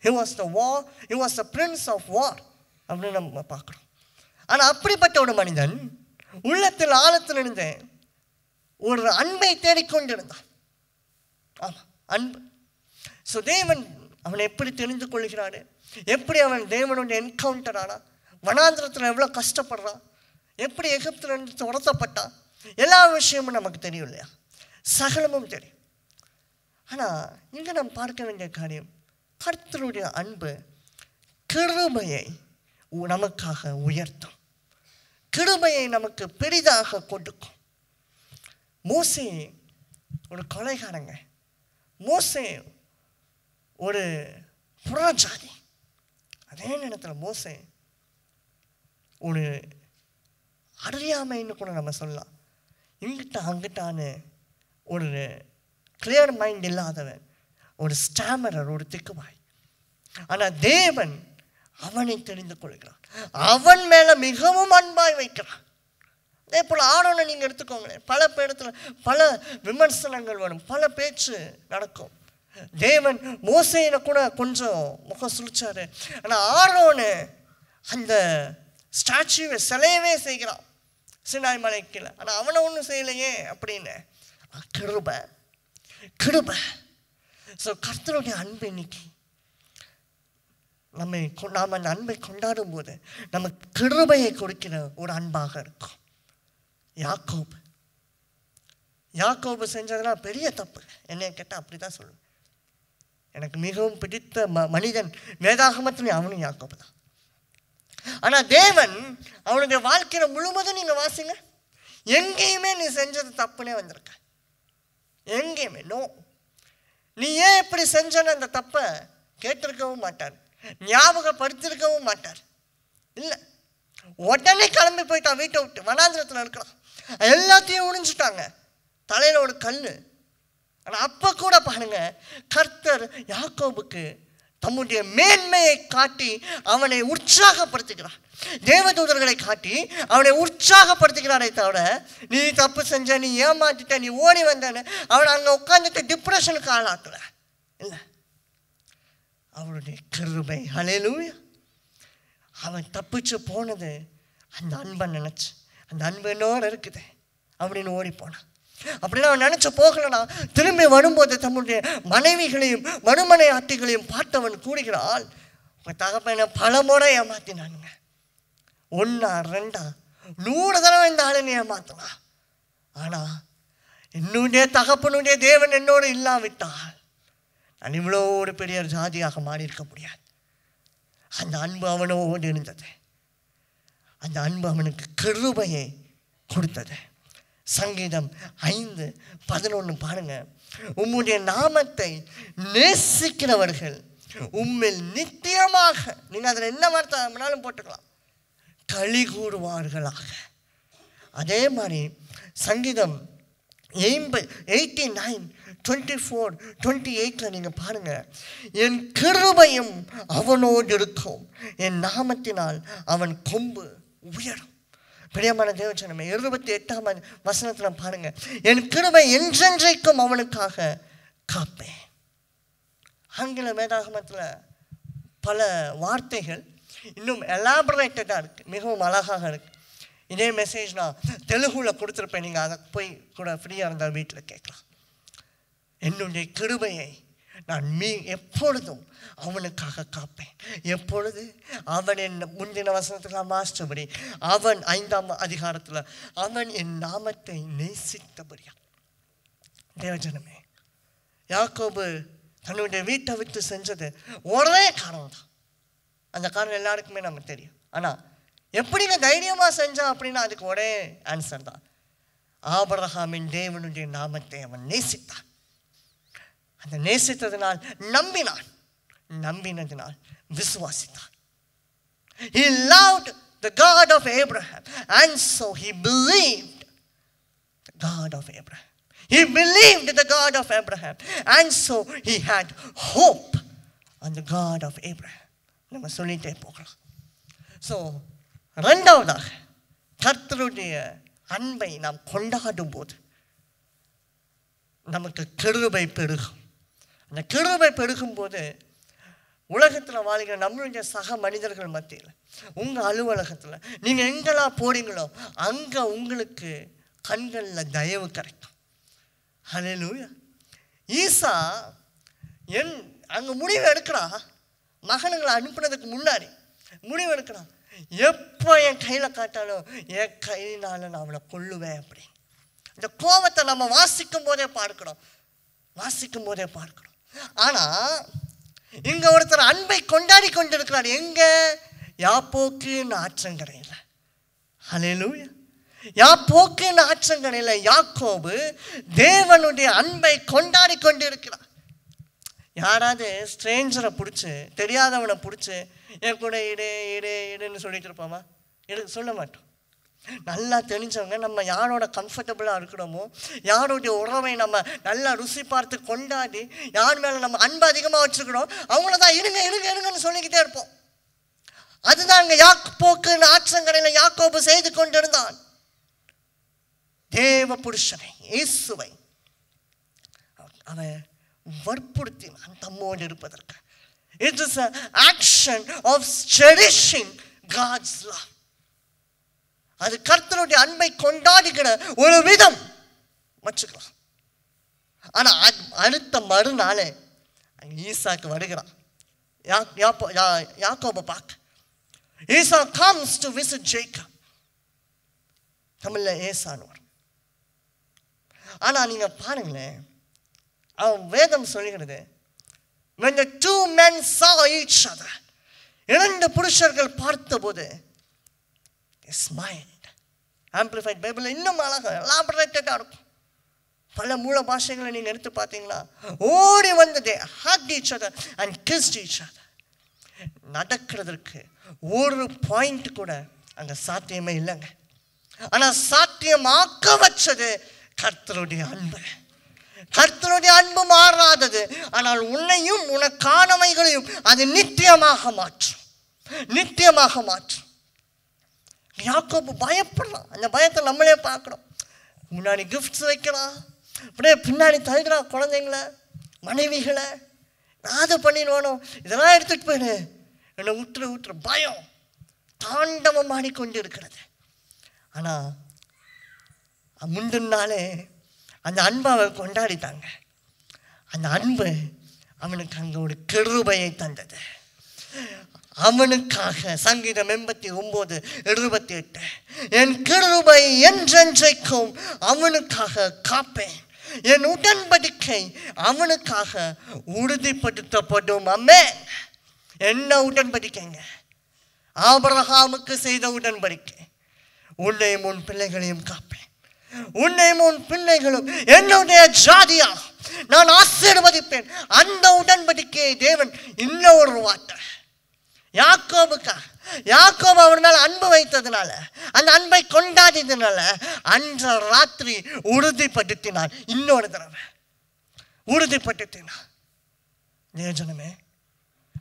S2: He was the prince of war அப்படின்னு நம்ம பார்க்குறோம். ஆனால் அப்படிப்பட்ட ஒரு மனிதன் உள்ளத்தில் ஆழத்தில் இருந்து ஒரு அன்பை தேடிக்கொண்டிருந்தான். ஆமாம், அன்பு. ஸோ தேவன் அவனை எப்படி தெரிந்து கொள்கிறாரு, எப்படி அவன் தேவனுடைய என்கவுண்டர் ஆனா, வனாந்திரத்தில் எவ்வளோ கஷ்டப்படுறான், எப்படி எகிப்திலிருந்து துரத்தப்பட்டான், எல்லா விஷயமும் நமக்கு தெரியும் இல்லையா, சகலமும் தெரியும். ஆனால் இங்கே நம்ம பார்க்க வேண்டிய காரியம், கர்த்தருடைய அன்பு கிருபையை நமக்காக உயர்த்தும், கிருபையை நமக்கு பெரிதாக கொடுக்கும். மோசே ஒரு கொலைகாரங்க, மோசே ஒரு புறஜாதி, அதே நேரத்தில் மோசே ஒரு அறியாமைன்னு கூட நம்ம சொல்லலாம். இங்கிட்ட அங்கிட்டான்னு ஒரு கிளியர் மைண்ட் இல்லாதவன், ஒரு ஸ்டாமரர், ஒரு திக்குவாய். ஆனால் தேவன் அவனை தெரிந்து கொள்கிறான், அவன் மேலே மிகவும் அன்பாய் வைக்கிறான். அதே போல் ஆரோனை நீங்கள் எடுத்துக்கோங்களேன், பல பேரத்தில் பல விமர்சனங்கள் வரும், பல பேச்சு நடக்கும். தேவன் மோசேனை கூட கொஞ்சம் முகம் சுழிச்சாரு, ஆனால் ஆரோனு அந்த ஸ்டாச்சுவை சிலையவே செய்கிறான் சினாய் மலைக்கில். ஆனால் அவனை ஒன்றும் செய்யலையே அப்படின்னு. கிருபை, கிருபை. ஸோ கர்த்தருடைய அன்பு இன்னைக்கு நாம் அந்த அன்பை கொண்டாடும் போது நமக்கு கிருபையை கொடுக்கிற ஒரு அன்பாக இருக்கும். யாக்கோபு செஞ்சதெல்லாம் பெரிய தப்பு, என்னை கேட்டால் அப்படி தான் சொல்லுவேன். எனக்கு மிகவும் பிடித்த மனிதன் வேதாகமத்தில் அவனும் யாக்கோபு தான். ஆனால் தேவன் அவனுடைய வாழ்க்கையில் முழுவதும் நீங்கள் வாசிங்க, எங்கேயுமே நீ செஞ்சது தப்புனே வந்திருக்க, எங்கேயுமே நோ. நீ ஏன் இப்படி செஞ்சன்னு அந்த தப்பை கேட்டிருக்கவும் மாட்டார், ஞாபகப்படுத்திருக்கவும் மாட்டார். இல்லை, உடனே கிளம்பி போயிட்டான் வீட்டை விட்டு, வனாந்திரத்தில் இருக்கலாம், எல்லாத்தையும் உறிஞ்சிட்டாங்க, தலையில் ஒரு கல். ஆனால் அப்போ கூட பாருங்க, கர்த்தர் யாக்கோபுக்கு தம்முடைய மேன்மையை காட்டி அவனை உற்சாகப்படுத்துகிறார், தேவதூதர்களை காட்டி அவனை உற்சாகப்படுத்துகிறாரே தவிர நீ தப்பு செஞ்ச, நீ ஏமாத்திட்ட, நீ ஓடி வந்தன்னு அவனை அங்கே உட்காந்துட்டு டிப்ரெஷனுக்கு ஆளாக்கல. இல்லை, அவருடைய கிருபை, ஹல்லேலூயா. அவன் தப்பிச்சு போனது அந்த அன்பை நினச்சி, அந்த அன்பு என்னோடு இருக்குது அப்படின்னு ஓடி போனான். அப்படின்னா அவன் நினச்ச போகலனா திரும்பி வரும்போது தம்முடைய மனைவிகளையும் மறுமனை ஆட்டிகளையும் பார்த்தவன் கூறுகிறாள், உங்கள் தகப்பனை பல முறை ஏமாத்தினானுங்க, 1 2 100 தடவை இந்த ஆளுன்னு ஏமாத்தலாம். ஆனால் என்னுடைய தகப்பனுடைய தேவன் என்னோடு இல்லாவிட்டால் நான் இவ்வளோ ஒரு பெரிய ஜாதியாக மாறி இருக்க முடியாது. அந்த அன்பு அவனோடு இருந்தது, அந்த அன்பு அவனுக்கு கிருபையை கொடுத்தது. சங்கீதம் 5:11 பாருங்க, உம்முடைய நாமத்தை நேசிக்கிறவர்கள் உம்மில் நித்தியமாக, நீங்கள் அதில் என்ன வார்த்தை வேணாலும் போட்டுக்கலாம், களி கூறுவார்களாக. அதே மாதிரி சங்கீதம் 89:24-28 நீங்கள் பாருங்க, என் கிருபையும் அவனோடு இருக்கும், என் நாமத்தினால் அவன் கொம்பு உயரும். பிரியமான தேவஜனமே, 28ஆம் வசனத்தில் பாருங்க, என் கிருபை என்றென்றைக்கும் அவனுக்காக காப்பேன். ஆங்கில வேதாகமத்தில் பல வார்த்தைகள் இன்னும் எலாபரேட்டடாக இருக்குது, மிகவும் அழகாக இருக்குது. இதே மெசேஜ் நான் தெலுங்குல கொடுத்துருப்பேன், நீங்கள் அதை போய் கூட ஃப்ரீயாக இருந்தால் வீட்டில் கேட்கலாம். என்னுடைய கிருபையை நான் எப்பொழுதும் அவனுக்காக காப்பேன். எப்பொழுது? அவன் என் முந்தின வசனத்துக்கு வாசித்தபடி, அவன் 5ஆம் அதிகாரத்தில் அவன் என் நாமத்தை நேசித்தபடியா. தேவஜனமே, யாக்கோபு தன்னுடைய வீட்டை விட்டு செஞ்சது ஒரே காரணம் தான். அந்த காரணம் எல்லாருக்குமே நமக்கு தெரியும். ஆனால் எப்படிங்க தைரியமாக செஞ்சான் அப்படின்னா அதுக்கு ஒரே ஆன்சர் தான். ஆபிரகாமின் தேவனுடைய நாமத்தை அவன் நேசித்தான். அந்த நேசித்ததினால் நம்பினான், நம்பினதினால் விசுவாசித்தான். He loved the God of Abraham and so he believed the God of Abraham. He believed the God of Abraham and so he had hope on the God of Abraham. நம்ம சொல்லிட்டே போகலாம். ஸோ ரெண்டாவதாக, கர்த்தருடைய அன்பை நாம் கொண்டாடும் போது நமக்கு கிருபை பெருகும். அந்த கிருபை பெருகும் போது உலகத்தில் வாழ்கிற நம்மளுடைய சக மனிதர்கள் மத்தியில், உங்கள் அலுவலகத்தில் நீங்கள் எங்கெல்லாம் போறீங்களோ அங்கே உங்களுக்கு கண்களில் தயவு கிடைக்கும். ஹல்லேலூயா. ஈசா அங்கே முடிவு எடுக்கிறான். மகனுங்களை அனுப்புனதுக்கு முன்னாடி முடிவு எடுக்கிறான், எப்போ என் கையில் காட்டாலும் என் கையினால் நான் அவளை கொல்லுவேன் அப்படி. இந்த கோபத்தை நம்ம வாசிக்கும் போதே பார்க்கிறோம். ஆனால் இங்கே ஒருத்தர் அன்பை கொண்டாடி கொண்டிருக்கிறார். எங்கே? யாப்போக்கின் ஆற்றங்கரையில். ஹல்லேலூயா. யாப்போக்கின் ஆற்றங்கரையில் யாக்கோபு தேவனுடைய அன்பை கொண்டாடி கொண்டிருக்கிறார். யாராவது ஸ்ட்ரேஞ்சரை பிடிச்சி, தெரியாதவனை பிடிச்சி என் கூட இடுன்னு சொல்லிட்டு இருப்போமா? சொல்ல மாட்டோம். நல்லா தெரிஞ்சவங்க, நம்ம யாரோட கம்ஃபர்டபுளாக இருக்கிறோமோ, யாருடைய உறவை நம்ம நல்லா ருசி பார்த்து கொண்டாடி, யார் மேலே நம்ம அன்பு அதிகமாக வச்சுருக்கிறோம், அவங்கள தான் இருங்கன்னு சொல்லிக்கிட்டே இருப்போம். அதுதான் அங்கே யாப்போக்கின் ஆற்றங்கரையில் யாக்கோபு செய்து கொண்டிருந்தான். தேவ புருஷனை இயேசுவை அவன் வற்புறுத்தினான் தம்மோடு இருப்பதற்கு. It is an action of cherishing God's love. அது கர்த்தருடைய அன்பை கொண்டாடுகிற ஒரு விதம் வச்சுக்கலாம். ஆனால் அடுத்த மறுநாளே ஈசாக்கு வருகிறான். யாக்கோபை பார்க்க ஈசா comes to visit Jacob. தமிழில் ஏசான்னு வரும். ஆனால் நீங்கள் பாருங்களேன், அவன் வேதம் சொல்லுகிறது, when the two men saw each other, இரண்டு புருஷர்கள் பார்த்தபோது they smiled. Amplified Bible இன்னும் அழகாக elaborated-ஆ இருக்கும். பல மூல பாஷைகளை நீங்கள் எடுத்து பார்த்தீங்கன்னா, ஓடி வந்து they hugged each other and kissed each other. நடக்கிறதுக்கு ஒரு பாயிண்ட் கூட அங்கே சாத்தியமே இல்லைங்க. ஆனால் சாத்தியமாக்க வச்சது கர்த்தருடைய அன்பு. கர்த்தருடைய அன்பு மாறாதது. ஆனால் உன்னையும் உனக்கானவைகளையும் அது நித்தியமாக மாற்றும். யாக்கோபு பயப்படலாம். அந்த பயத்தை நம்மளே பார்க்குறோம். முன்னாடி கிஃப்ட்ஸ் வைக்கலாம், அப்படியே பின்னாடி தள்ளுறான் குழந்தைங்கள, மனைவிகளை. அது பண்ணிடுவானோ, இதெல்லாம் எடுத்துகிட்டு போயிடு, என்னை விட்டுரு பயம் தாண்டவம் ஆடிக்கொண்டு இருக்கிறது. ஆனால் முந்தின நாளே அந்த அன்பை அவன் கொண்டாடிட்டாங்க. அந்த அன்பு அவனுக்கு அங்கே ஒரு கிருபையை தந்தது. அவனுக்காக சங்கீதம் 89:28 என் கிருபை என்றென்றைக்கும் அவனுக்காக காப்பேன், என் உடன்படிக்கை அவனுக்காக உறுதிப்படுத்தப்படும். ஆமென். என்ன உடன்படிக்கைங்க? ஆபிரகாமுக்கு செய்த உடன்படிக்கை. உன்னையும் உன் பிள்ளைகளையும் காப்பேன், உன்னையும் உன் பிள்ளைகளும் என்னுடைய ஜாதியா நான் ஆசீர்வதிப்பேன். அந்த உடன்படிக்கையை தேவன் இன்னொரு வார்த்தை யாக்கோபு அவர் மேல அன்பு வைத்ததுனால, அந்த அன்பை கொண்டாடியதுனால அன்ற ராத்திரி உறுதிப்படுத்தினான். இன்னொரு தடவை உறுதிப்படுத்தினான். தேவஜனமே,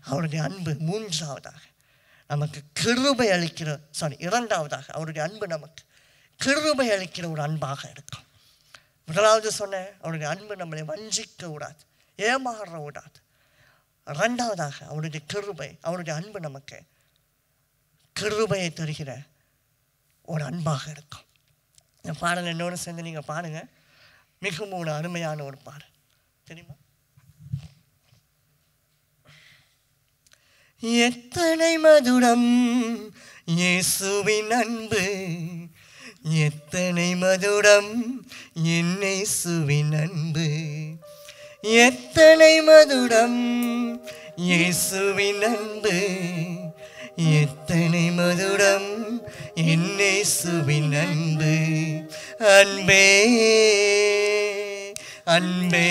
S2: அவருடைய அன்பு மூன்றாவதாக நமக்கு கிருபை அளிக்கிற இரண்டாவதாக அவருடைய அன்பு நமக்கு கிருபை அளிக்கிற ஒரு அன்பாக இருக்கும். முதலாவது சொன்னேன், அவருடைய அன்பு நம்மளை வஞ்சிக்க விடாது, ஏமாற விடாது. ரெண்டாவதாக அவருடைய கிருபை, அவருடைய அன்பு நமக்கு கிருபையை தருகிற ஒரு அன்பாக இருக்கும். இந்த பாடல் என்னோடு சேர்ந்து நீங்கள் பாடுங்க. மிகவும் ஒரு அருமையான ஒரு பாடல் தெரியுமா? எத்தனை மதுரம் இயேசுவின் அன்பு, எத்தனை மதுரம் என் இயேசுவின் அன்பு, எத்தனை மதுரம் இயேசுவின் அன்பு, எத்தனை மதுரம் என் இயேசுவின் அன்பு. அன்பே அன்பே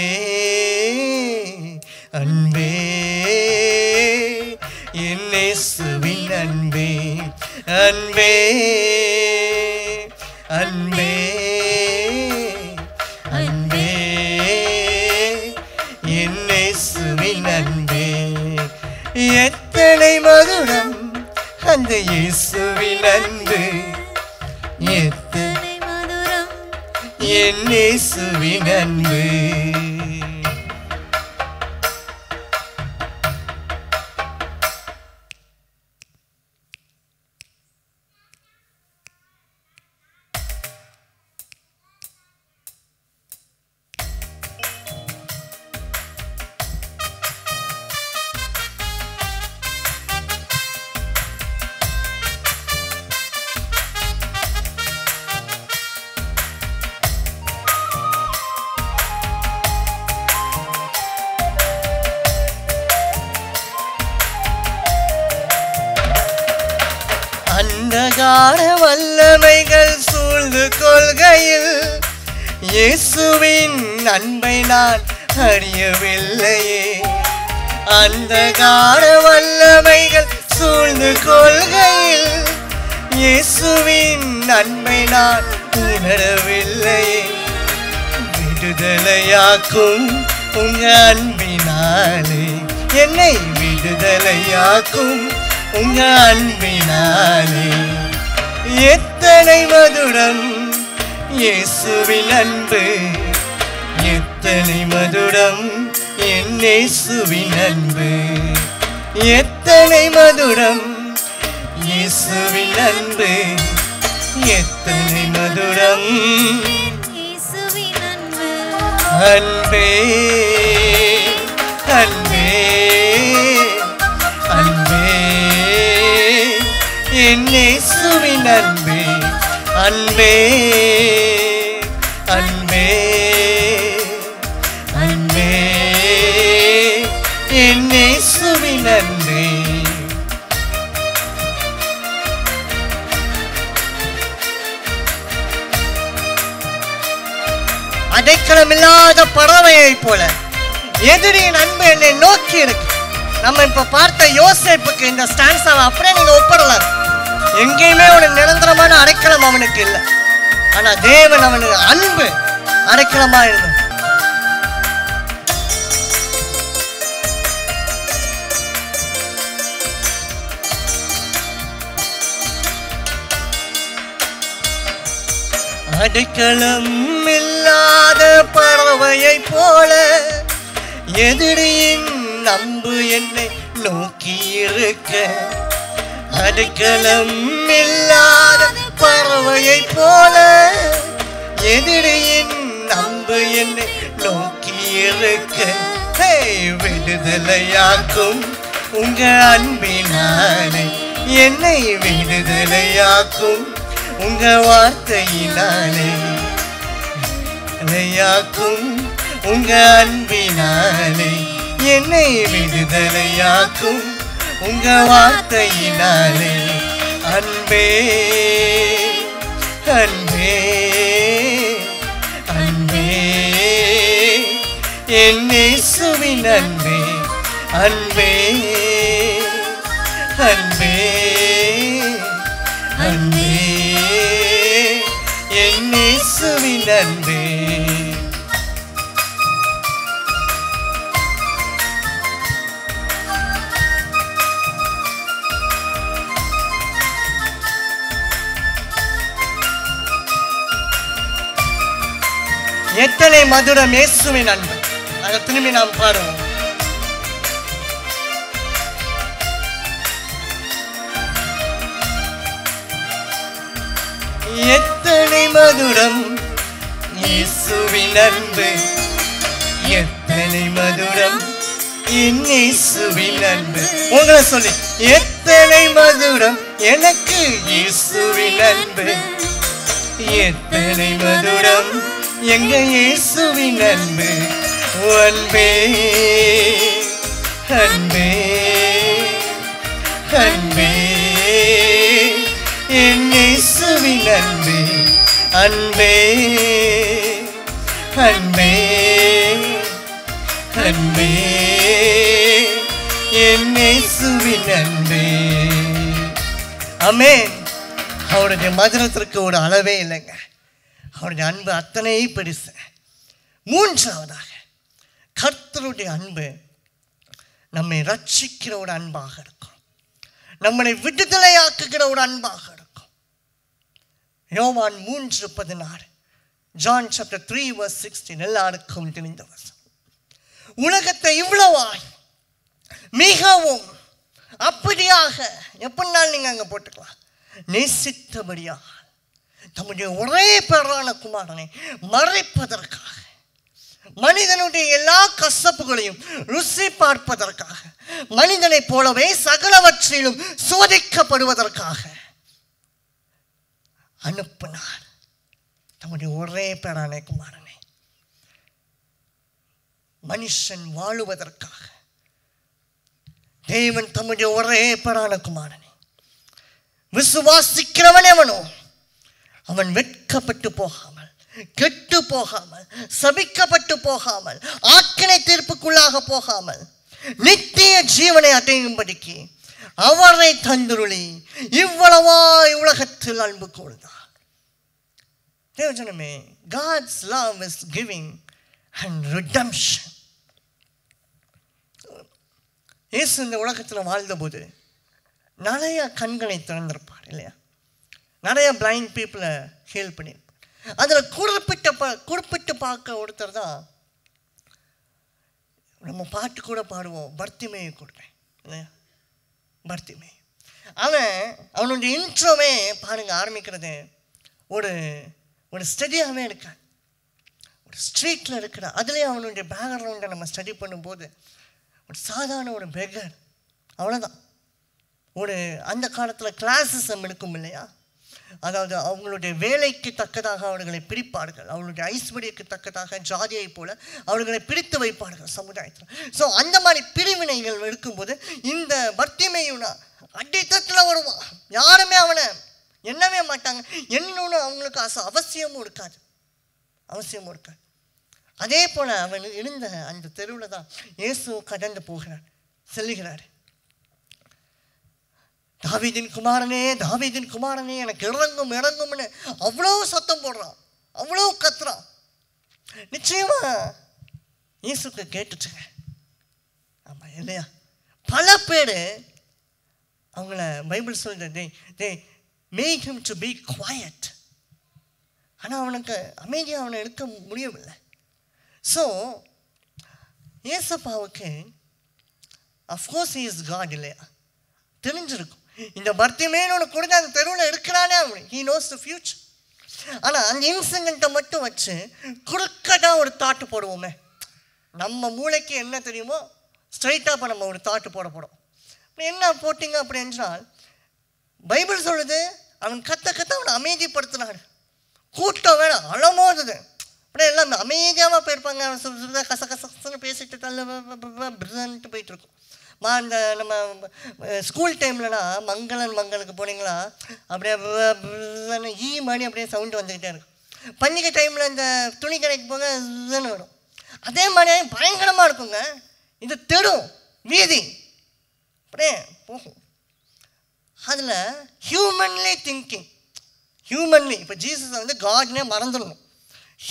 S2: அன்பே என் இயேசுவின் அன்பே, அன்பே அன்பே அன்பே என் இயேசுவின் அன்பே. எத்தனை மதுரம் அந்த இயேசுவின் அன்பு, எத்தனை மதுரம் என் இயேசுவின் அன்பு. அந்தகார வல்லமைகள் சூழ்ந்து கொள்கையில் இயேசுவின் அன்பை நான் அறியவில்லையே. அந்தகார வல்லமைகள் சூழ்ந்து கொள்கையில் இயேசுவின் அன்பை நான் உணரவில்லையே. விடுதலையாக்கும் உங்க அன்பினாலே, என்னை விடுதலையாக்கும் உங்க அன்பினாலே. எத்தனை மதுரம் இயேசுவின் அன்பு, எத்தனை மதுரம் என் இயேசுவின் அன்பு, எத்தனை மதுரம் இயேசுவின் அன்பு, எத்தனை மதுரம்
S3: இயேசுவின் அன்பு.
S2: அன்பே அன்பே அன்பே என் இயேசுவின் அன்பே, அன்பே அன்பே அன்பே என் இயேசுவின் அன்பே. அடைக்கலமில்லாத பறவையை போல எதிரியின் அன்பு என்னை நோக்கி இருக்கு. நம்ம இப்ப பார்த்த யோசேப்புக்கு இந்த ஸ்டான்ஸாவை அப்படியே நீங்க ஒப்பிடலாம். எங்கேயுமே ஒரு நிரந்தரமான அடைக்கலம் அவனுக்கு இல்லை, ஆனா தேவன் அவனுக்கு அன்பு அடைக்கலமா இருந்தது. அடைக்கலம் இல்லாத பறவையை போல எதிரியின் அன்பு என்னை நோக்கி இருக்க. அடைக்கலம் இல்லாத பறவையை போல எதிரியின் அன்பு என்னை நோக்கி இருக்க. விடுதலையாக்கும் உங்க அன்பினாலே, என்னை விடுதலையாக்கும் உங்க வார்த்தையினாலே. விடுதலையாக்கும் உங்க அன்பினாலே, என்னை விடுதலையாக்கும் உங்க வார்த்தையினாலே. அன்பே அன்பே அன்பே என் இயேசுவின் அன்பே, அன்பே அன்பே அன்பே என் இயேசுவின் அன்பே. எத்தனை மதுரம் இயேசுவின் அன்பு. அதை திரும்பி நாம் பாடுவோம். எத்தனை மதுரம் இயேசுவின் அன்பு, எத்தனை மதுரம் என் இயேசுவின் அன்பு. உங்களை சொல்லி, எத்தனை மதுரம் எனக்கு இயேசுவின் அன்பு, எத்தனை மதுரம் எங்க இயேசுவின் அன்பு. அன்பே அன்பே அன்பே என் இயேசுவின் அன்பே, அன்பே அன்பே அன்பே என் இயேசுவின் அன்பே. ஆமென். அவருடைய மதுரத்திற்கு ஒரு அளவே இல்லைங்க. அவருடைய அன்பு அத்தனை பெருசு. மூன்றாவதாக, கர்த்தருடைய அன்பு நம்மை ரட்சிக்கிற ஒரு அன்பாக இருக்கும், நம்மளை விடுதலையாக்குகிற ஒரு அன்பாக இருக்கும். யோவான் 3:16, John chapter 3 verse 16, எல்லாருக்கும் தெரிந்த வசனம். உலகத்தை இவ்வளவாய் மிகவும் அப்படியாக எப்படினாலும் நீங்க அங்க போட்டுக்கலாம், நேசித்தபடியாக தம்முடைய ஒரே பேரான குமாரனை மறைப்பதற்காக, மனிதனுடைய எல்லா கசப்புகளையும் ருசி பார்ப்பதற்காக, மனிதனை போலவே சகலவற்றிலும் சோதிக்கப்படுவதற்காக அனுப்பினார் தம்முடைய ஒரே பேரான குமாரனை. மனுஷன் வாழுவதற்காக தேவன் தம்முடைய ஒரே பேரான குமாரனை விசுவாசிக்கிறவன் எவனோ அவன் வெட்கப்பட்டு போகாமல், கெட்டு போகாமல், சபிக்கப்பட்டு போகாமல், ஆக்கினை தீர்ப்புக்குள்ளாக போகாமல் நித்திய ஜீவனை அடையும்படிக்கு அவரை தந்துருளி இவ்வளவாய் உலகத்தில் அன்பு கூர்ந்தார். தேவஜனமே, God's love is giving and redemption. இயேசு இந்த உலகத்தில் வாழ்ந்தபோது நிறைய கண்களை திறந்திருப்பார் இல்லையா? நிறைய பிளைண்ட் பீப்புளை ஹீல் பண்ணியிருப்பார். அதில் குறிப்பிட்டு பார்க்க ஒருத்தர் தான் நம்ம பாட்டு கூட பாடுவோம், பர்த்திமேயை கொடுத்தேன் இல்லையா? பர்த்திமே அவனுடைய இன்ட்ரோவே பாருங்க, ஆரம்பிக்கிறது ஒரு ஒரு ஸ்டடியாகவே இருக்காது. ஒரு ஸ்ட்ரீட்டில் இருக்கிற அதுலேயே அவனுடைய பேக்ரவுண்டை நம்ம ஸ்டடி பண்ணும்போது ஒரு சாதாரண ஒரு பெகர், அவ்வளோதான். ஒரு அந்த காலத்தில் கிளாஸிசம் இருக்கும் இல்லையா? அதாவது அவங்களுடைய வேலைக்கு தக்கதாக அவர்களை பிரிப்பார்கள், அவர்களுடைய ஐஸ்வர்யக்கு தக்கதாக ஜாதியை போல அவர்களை பிரித்து வைப்பார்கள் சமுதாயத்தில். ஸோ அந்த மாதிரி பிரிவினைகள் இருக்கும்போது இந்த பர்த்திமேயுனா அடித்தத்தில் வருவான். யாருமே அவனை எண்ணவே மாட்டாங்க. என்னன்னு அவங்களுக்கு அவசியமும் இருக்காது. அதே போல் அவன் இருந்த அந்த தெருவில் தான் இயேசு கடந்து செல்லுகிறார். தாவீதின் குமாரனே, தாவீதின் குமாரனே, எனக்கு இறங்கும்னு அவ்வளோ சத்தம் போடுறான், அவ்வளோ கத்துறான். நிச்சயமா இயேசுக்கு கேட்டுச்சுங்க. ஆமா இல்லையா? பல பேர் அவங்கள பைபிள் சொல்றது they made him to be quiet. ஆனால் அவனுக்கு அமைதியாக அவனை எடுக்க முடியவில்லை. ஸோ இயேசப்பாவுக்கு அஃப்கோர்ஸ் he is God இல்லையா? தெரிஞ்சிருக்கும் இந்த பர்த்திமேனு கொடுத்து அந்த தெருவில் இருக்கிறானே, he knows the future. ஆனால் அந்த இன்சிடெண்ட்டை மட்டும் வச்சு குறுக்கதான் ஒரு தாட்டு போடுவோமே. நம்ம மூளைக்கு என்ன தெரியுமோ ஸ்ட்ரைட்டாக இப்போ நம்ம ஒரு தாட்டு போட என்ன போட்டிங்க அப்படி என்றால், பைபிள் சொல்லுது அவன் கத்த அவனை அமைதிப்படுத்தினார். கூட்டம் வேணும் அழமோதுது, அப்படியே எல்லாம் அமைதியாக போயிருப்பாங்க. அவன் சொல்ல கசன்னு பேசிட்டு தள்ளுன்ட்டு போயிட்டு இருக்கும். இந்த நம்ம ஸ்கூல் டைம்லனா மங்களுக்கு போனீங்களா அப்படியே ஈ மாதிரி அப்படியே சவுண்டு வந்துக்கிட்டே இருக்கும். பண்டிகை டைமில் இந்த துணி கடைக்கு போக இதுன்னு வரும். அதே மாதிரி பயங்கரமாக இருக்குங்க. இது தெரு வீதி அப்படியே போகும். அதில் ஹியூமன்லி திங்கிங், இப்போ ஜீசஸ் வந்து காட்னே மறந்துடணும்.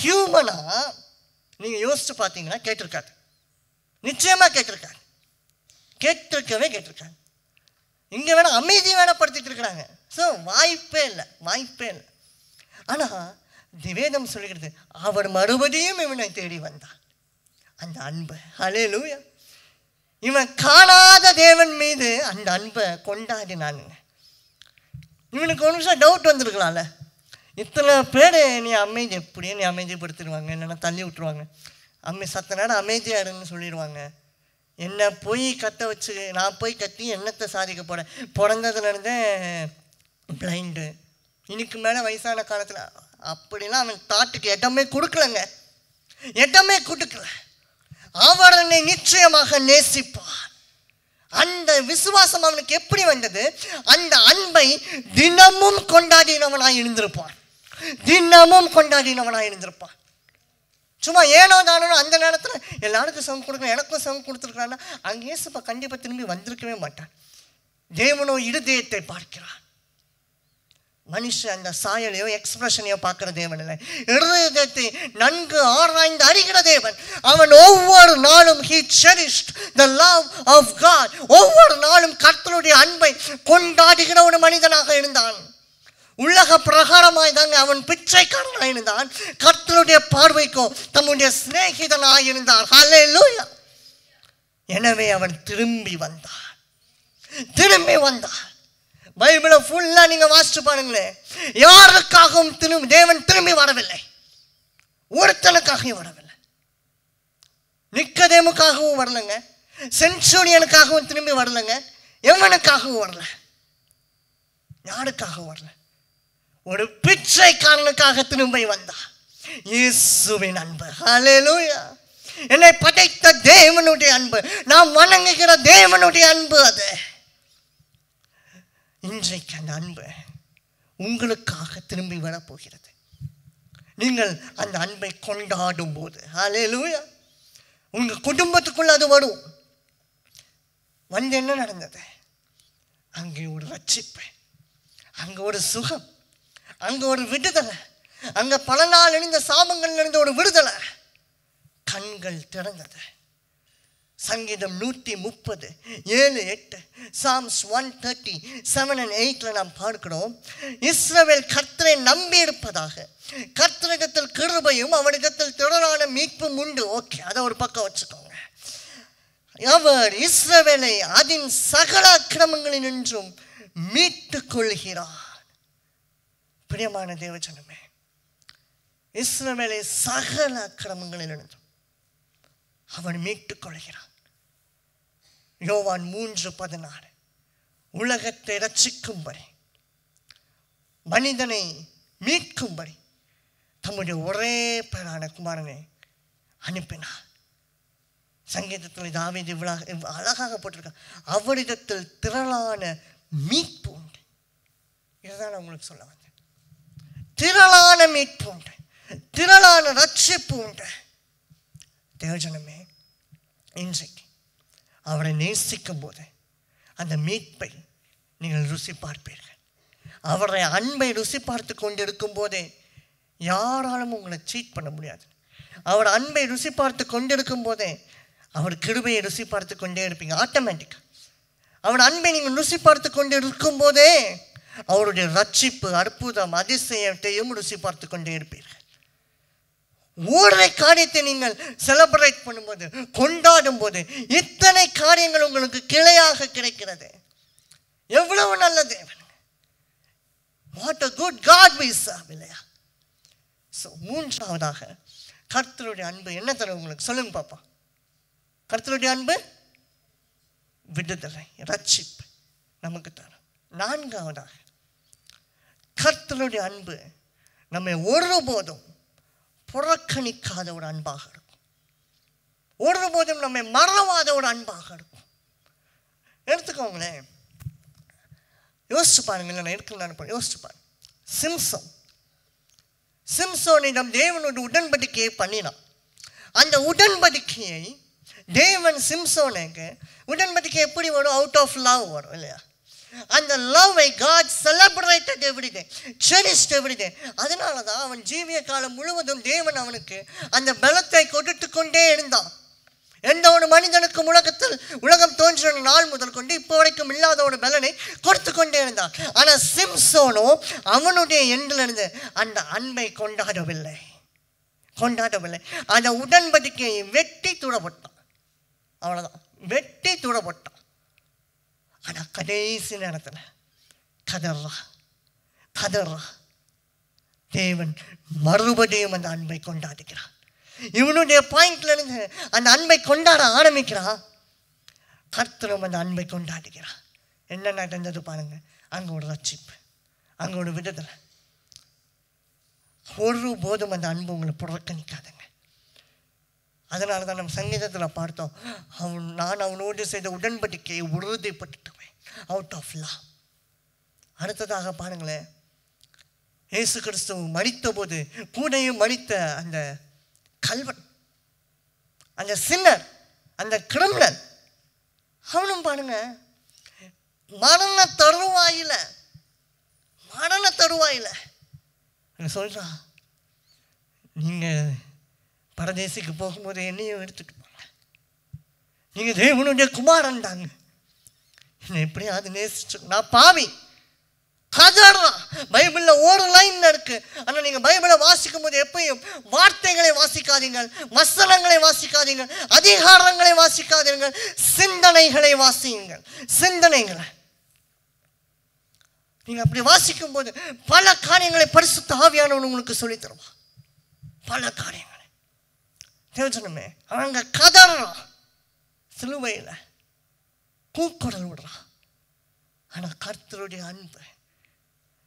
S2: ஹியூமனாக நீங்கள் யோசிச்சு பார்த்தீங்கன்னா கேட்டிருக்காரு, நிச்சயமாக கேட்டிருக்காரு. இங்கே வேணா அமைதி வேணப்படுத்திட்டு இருக்கிறாங்க. ஸோ வாய்ப்பே இல்லை. ஆனால் வேதம் சொல்லுகிறது, அவர் மறுபடியும் இவனை தேடி வந்தான். அந்த அன்பு, ஹல்லேலூயா. இவன் காணாத தேவன் மீது அந்த அன்பை கொண்டாடினானுங்க. இவனுக்கு ஒரு நிமிஷம் டவுட் வந்துருக்கலாம்ல, இத்தனை பேர் நீ அமைதி எப்படியே நீ அமைதிப்படுத்திடுவாங்க, என்னென்னா தள்ளி விட்டுருவாங்க, சத்த நேரம் அமைதியாக இருன்னு சொல்லிடுவாங்க, என்னை போய் கத்த வச்சு நான் போய் கத்தி என்னத்தை சாதிக்க போகிறேன், பிறந்ததுலேருந்தே பிளைண்டு, இன்னைக்கு மேலே வயசான காலத்தில் அப்படிலாம் அவன் தாட்டுக்கு இடமே கொடுக்கலங்க, இடமே கொடுக்கல. அவர் என்னை நிச்சயமாக நேசிப்பார். அந்த விசுவாசம் அவனுக்கு எப்படி வந்தது? அந்த அன்பை தினமும் கொண்டாடினவனாய் இருந்திருப்பான், தினமும் கொண்டாடினவனாய் இருந்திருப்பான். சும்மா ஏனோ தானோ அந்த நேரத்தில் எல்லாருக்கும் சவுண்ட் கொடுக்கணும், எனக்கும் சவுண்ட் கொடுத்துருக்கான்னா அங்கே இயேசுப்பா கண்டிப்பாக திரும்பி வந்திருக்கவே மாட்டான். தேவனோ இருதயத்தை பார்க்கிறான். மனுஷன் அந்த சாயலையோ எக்ஸ்பிரஷனையோ பார்க்கிற தேவன் இல்லை, இருதயத்தை நன்கு ஆராய்ந்து அறிகிற தேவன். அவன் ஒவ்வொரு நாளும் he cherished the love of God. ஒவ்வொரு நாளும் கர்த்தருடைய அன்பை கொண்டாடுகிற ஒரு மனிதனாக இருந்தான். உலக பிரகாரமாய் தாங்க அவன் பிச்சைக்காரனாக இருந்தான், கர்த்தருடைய பார்வைக்கோ தம்முடைய சிநேகிதனாக இருந்தான். ஹல்லேலூயா. எனவே அவன் திரும்பி வந்தான், திரும்பி வந்தான். பைபிளை ஃபுல்லாக நீங்கள் வாசிச்சு பாருங்களேன், யாருக்காகவும் தேவன் திரும்பி வரவில்லை, ஒருத்தனுக்காகவும் வரவில்லை. நிக்கதேமுக்காகவும் வரலைங்க, சென்சூரியனுக்காகவும் திரும்பி வரலைங்க, எவனுக்காகவும் வரல, யாருக்காகவும் வரல, ஒரு பிச்சைக்காரனுக்காக திரும்பி வந்தா. இயேசுவின் அன்பு, ஹல்லேலூயா. என்னை படைத்த தேவனுடைய அன்பு, நாம் வணங்குகிற தேவனுடைய அன்பு அது. இன்றைக்கு அந்த அன்பு உங்களுக்காக திரும்பி வரப்போகிறது. நீங்கள் அந்த அன்பை கொண்டாடும் போது, ஹல்லேலூயா, உங்கள் குடும்பத்துக்குள்ள அது வரும். வந்து என்ன நடந்தது? அங்கே ஒரு ரட்சிப்பு, அங்கே ஒரு சுகம், அங்கே ஒரு விடுதலை, அங்கே பல நாள் இணைந்த சாபங்கள் இருந்து ஒரு விடுதலை. கண்கள் திறந்தது. சங்கீதம் 130, 7, 8, Psalms 130, 7 and 8 நாம் பார்க்கிறோம். இஸ்ரவேல் கர்த்தரை நம்பி இருப்பதாக, கர்த்தரிடத்தில் கிருபையும் அவரிடத்தில் திரளான மீட்பும் உண்டு. ஓகே, அதை ஒரு பக்கம் வச்சுக்கோங்க. அவர் இஸ்ரவேலை அதன் சகல அக்கிரமங்களினின்றும் மீட்டுக் கொள்கிறார். பிரியமான தேவஜனமே, இஸ்ரவேலை சகல அக்கிரமங்களினின்றும் அவன் மீட்டுக் கொள்கிறான். யோவான் 3:16, உலகத்தை ரட்சிக்கும்படி, மனிதனை மீட்கும்படி தம்முடைய ஒரே பேரான குமாரனை அனுப்பினார். சங்கீதத்தில் தாவீது இவ்வளவு அழகாக போட்டிருக்கார், அவரிடத்தில் திரளான மீட்பு உண்டு. இதுதான் உங்களுக்கு சொல்ல வந்தேன். திரளான மீட்பு உண்டு, திரளான ரட்சிப்பு உண்டு. தேவஜனமே, இன்றைக்கு அவரை நேசிக்கும் போது அந்த மீட்பை நீங்கள் ருசி பார்ப்பீர்கள். அவருடைய அன்பை ருசி பார்த்து கொண்டு இருக்கும் போதே யாராலும் உங்களை சீட் பண்ண முடியாது. அவர் அன்பை ருசி பார்த்து கொண்டிருக்கும் போதே அவர் கிருபையை ருசி பார்த்து கொண்டே இருப்பீங்க ஆட்டோமேட்டிக்காக. அவர் அன்பை நீங்கள் ருசி பார்த்து கொண்டு இருக்கும் போதே அவருடைய ரட்சிப்பு, அற்புதம், அதிசயத்தையும் ருசி பார்த்து கொண்டே இருப்பீர்கள். ஒரே காரியத்தை நீங்கள் செலிப்ரேட் பண்ணும்போது, கொண்டாடும் போது இத்தனை காரியங்கள் உங்களுக்கு கிளையாக கிடைக்கிறது. எவ்வளவு நல்ல தேவன்! What a good God we serve, இல்லையா? ஸோ மூன்றாவதாக கர்த்தருடைய அன்பு என்ன தரும் உங்களுக்கு? சொல்லுங்க பாப்பா. கர்த்தருடைய அன்பு விடுதலை, ரட்சிப்பு நமக்கு தரும். நான்காவதாக கர்த்தருடைய அன்பு நம்மை ஒருபோதும் புறக்கணிக்காத ஒரு அன்பாக இருக்கும், ஒருபோதும் நம்மை மறவாத ஒரு அன்பாக இருக்கும். எடுத்துக்கோங்களேன், யோசிச்சு பாருங்க, நான் எடுக்கலான்னு யோசிச்சு பாருங்க. சிம்சோனிடம் தேவனோட உடன்படிக்கையை பண்ணினான். அந்த உடன்படிக்கையை தேவன் சிம்சோனுக்கு, உடன்படிக்கை எப்படி வரும்? அவுட் ஆஃப் லவ் வரும், இல்லையா? அந்த லவ்வை God celebrated every day, cherished every day. அதனால தான் அவன் ஜீவிய காலம் முழுவதும் தேவன் அவனுக்கு அந்த பலத்தை கொடுத்து கொண்டே இருந்தான். எந்த ஒரு மனிதனுக்கும் உலகம் தோன்றின நாள் முதல் கொண்டு இப்போ வரைக்கும் இல்லாத ஒரு பலனை கொடுத்து கொண்டே இருந்தார். ஆனால் சிம்சோனோ அவனுடைய எண்டிலிருந்து அந்த அன்பை கொண்டாடவில்லை. அந்த உடன்படிக்கையை வெட்டி தூடப்பட்டான். அவ்வளோதான், வெட்டி தூடப்பட்டான். ஆனால் கடைசி நேரத்தில் கதறா தேவன் மறுபடியும் அந்த அன்பை கொண்டாடுகிறார். இவனுடைய பாயிண்ட்ல இருந்து அந்த அன்பை கொண்டாட ஆரம்பிக்கிறான். கர்த்தரும் அந்த அன்பை கொண்டாடுகிறார். என்ன நடந்தது பாருங்க. அங்க ஒரு ரட்சிப்பு, அங்க ஒரு விடுதலை. ஒருபோதும் அந்த அன்பு உங்களை புறக்கணிக்காதுங்க. அதனால தான் நம்ம சங்கீதத்தில் பார்த்தோம், நான் அவனோடு செய்த உடன்படிக்கையை உறுதிப்பட்டுவேன், அவுட் ஆஃப் லவ். அடுத்ததாக பாருங்களேன், இயேசு கிறிஸ்து மரித்த போது கூடையும் மரித்த அந்த கல்வன், அந்த சின்னர், அந்த கிரிமினல், அவனும் பாருங்க மரண தருவாயில சொல்றான், நீங்க பரதேசிக்கு போகும்போது என்னையும் எடுத்துட்டு போங்க, நீங்க தேவனுடைய குமாரன் தாங்க, என்னை எப்படியாவது நேசிச்சு, நான் பாவி. கதறான். பைபிள்ல ஒரு லைன் இருக்கு. ஆனா நீங்க பைபிளை வாசிக்கும் போது எப்பயும் வார்த்தைகளை வாசிக்காதீங்கள், வசனங்களை வாசிக்காதீங்கள், அதிகாரங்களை வாசிக்காதீர்கள், சிந்தனைகளை வாசியுங்கள். சிந்தனைகளை நீங்க அப்படி வாசிக்கும் போது பல காரியங்களை பரிசுத்த ஆவியானவர் உங்களுக்கு சொல்லி தருவா. பல காரியங்களை தெரிஞ்சணுமே. அவங்க கதறான், சிலுவையில கூக்குரல் விடுறான். ஆனா கர்த்தருடைய அன்பு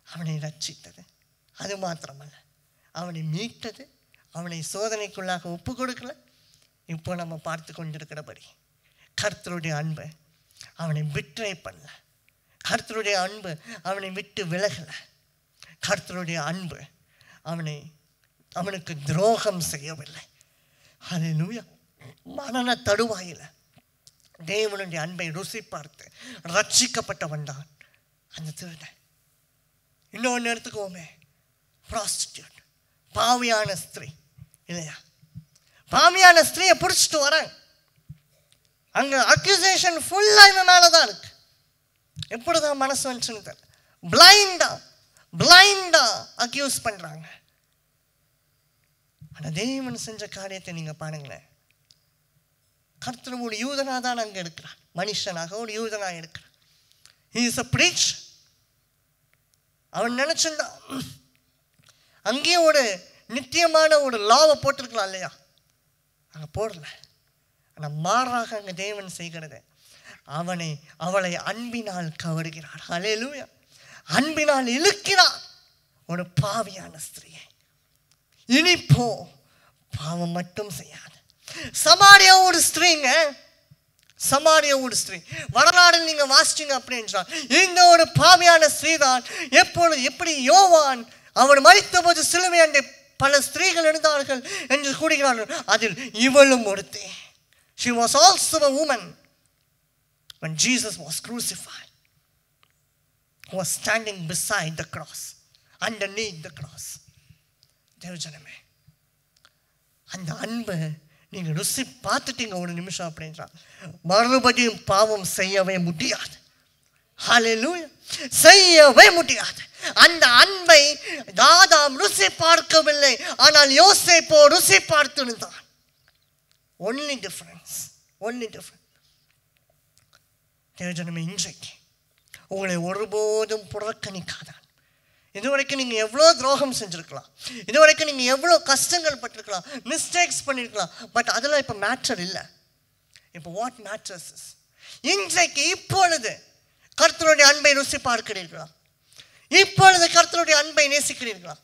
S2: அவனை ரட்சித்தது. அது மாத்திரமல்ல, அவனை மீட்டது, அவனை சோதனைக்குள்ளாக ஒப்பு கொடுக்கல. இப்போ நம்ம பார்த்து கொண்டிருக்கிறபடி கர்த்தருடைய அன்பு அவனை பிட்ரை பண்ணல. கர்த்தருடைய அன்பு அவனை விட்டு விலகல. கர்த்தருடைய அன்பு அவனுக்கு துரோகம் செய்யவில்லை. ஹல்லேலூயா. மரண தடுவாயில தேவனுடைய அன்பை ருசி பார்த்து ரட்சிக்கப்பட்டவன் தான் அந்த திருடன். இன்னொன்று எடுத்துக்கோமே, ப்ராஸ்டிடியூட், பாவியான ஸ்திரீ இல்லையா? பாவியான ஸ்திரீயை பிடிச்சிட்டு வராங்க. அங்க அக்யூசேஷன் ஃபுல்லா இவன் மேலதான் இருக்கு. எப்படிதான் மனசு வந்துச்சுன்னு தெரியல. பிளைண்டா அக்யூஸ் பண்றாங்க. ஆனா தேவன் செஞ்ச காரியத்தை நீங்க பாருங்களேன். கர்த்தர் ஒரு யூதனா தான் அங்க இருக்கிறான், மனுஷனாக ஒரு யூதனா இருக்கிறான். He is a preacher. அவன் நினைச்சிருந்தான் அங்கேயும் ஒரு நித்தியமான ஒரு லாவை போட்டிருக்கலாம் இல்லையா? அங்கே போடல. ஆனால் மாறாக அங்கே தேவன் செய்கிறது, அவளை அன்பினால் கவருகிறார். ஹல்லேலூயா. அன்பினால் இழுக்கிறார் ஒரு பாவியான ஸ்திரீயை. இனிப்போ பாவம் மட்டும் செய்யாது. சமாரியாவோட ஸ்திரீங்க, சமாரியாவோட ஸ்திரீ வரலாறு நீங்க வாசிச்சீங்க அப்படின்றா, இந்த ஒரு பாவியான ஸ்திரீ தான் எப்படி யோவான் அவர் மரித்த போது சிலுவை அண்டை பல ஸ்திரீகள் இருந்தார்கள் என்று கூறுகிறார்கள். அதில் இவளும் ஒருத்தி. She was also a woman when Jesus was crucified, who was standing beside the cross, underneath the cross. தேவஜனமே, அந்த அன்பு நீங்க ருசி பார்த்துட்டீங்க ஒரு நிமிஷம் அப்படின்றா, மறுபடியும் பாவம் செய்யவே முடியாது. ஹல்லேலூயா. செய்யவே முடியாது. அந்த அன்பை ஆதாம் ருசி பார்க்கவில்லை, ஆனால் யோசேப்போ ருசி பார்த்திருந்தான். Only difference. தேவஜனமே, இன்றைக்கு உங்களை ஒருபோதும் புறக்கணிக்காதான். இதுவரைக்கும் நீங்கள் எவ்வளோ துரோகம் செஞ்சுருக்கலாம், இதுவரைக்கும் நீங்கள் எவ்வளோ கஷ்டங்கள் பட்டிருக்கலாம், மிஸ்டேக்ஸ் பண்ணியிருக்கலாம். பட் அதெல்லாம் இப்போ மேட்டர் இல்லை. இப்போ வாட் மேட்டர்ஸ் இஸ், இன்றைக்கு இப்பொழுது கர்த்தருடைய அன்பை ருசி பார்க்கிறீர்களா? இப்பொழுது கர்த்தருடைய அன்பை நேசிக்கிறீர்களா?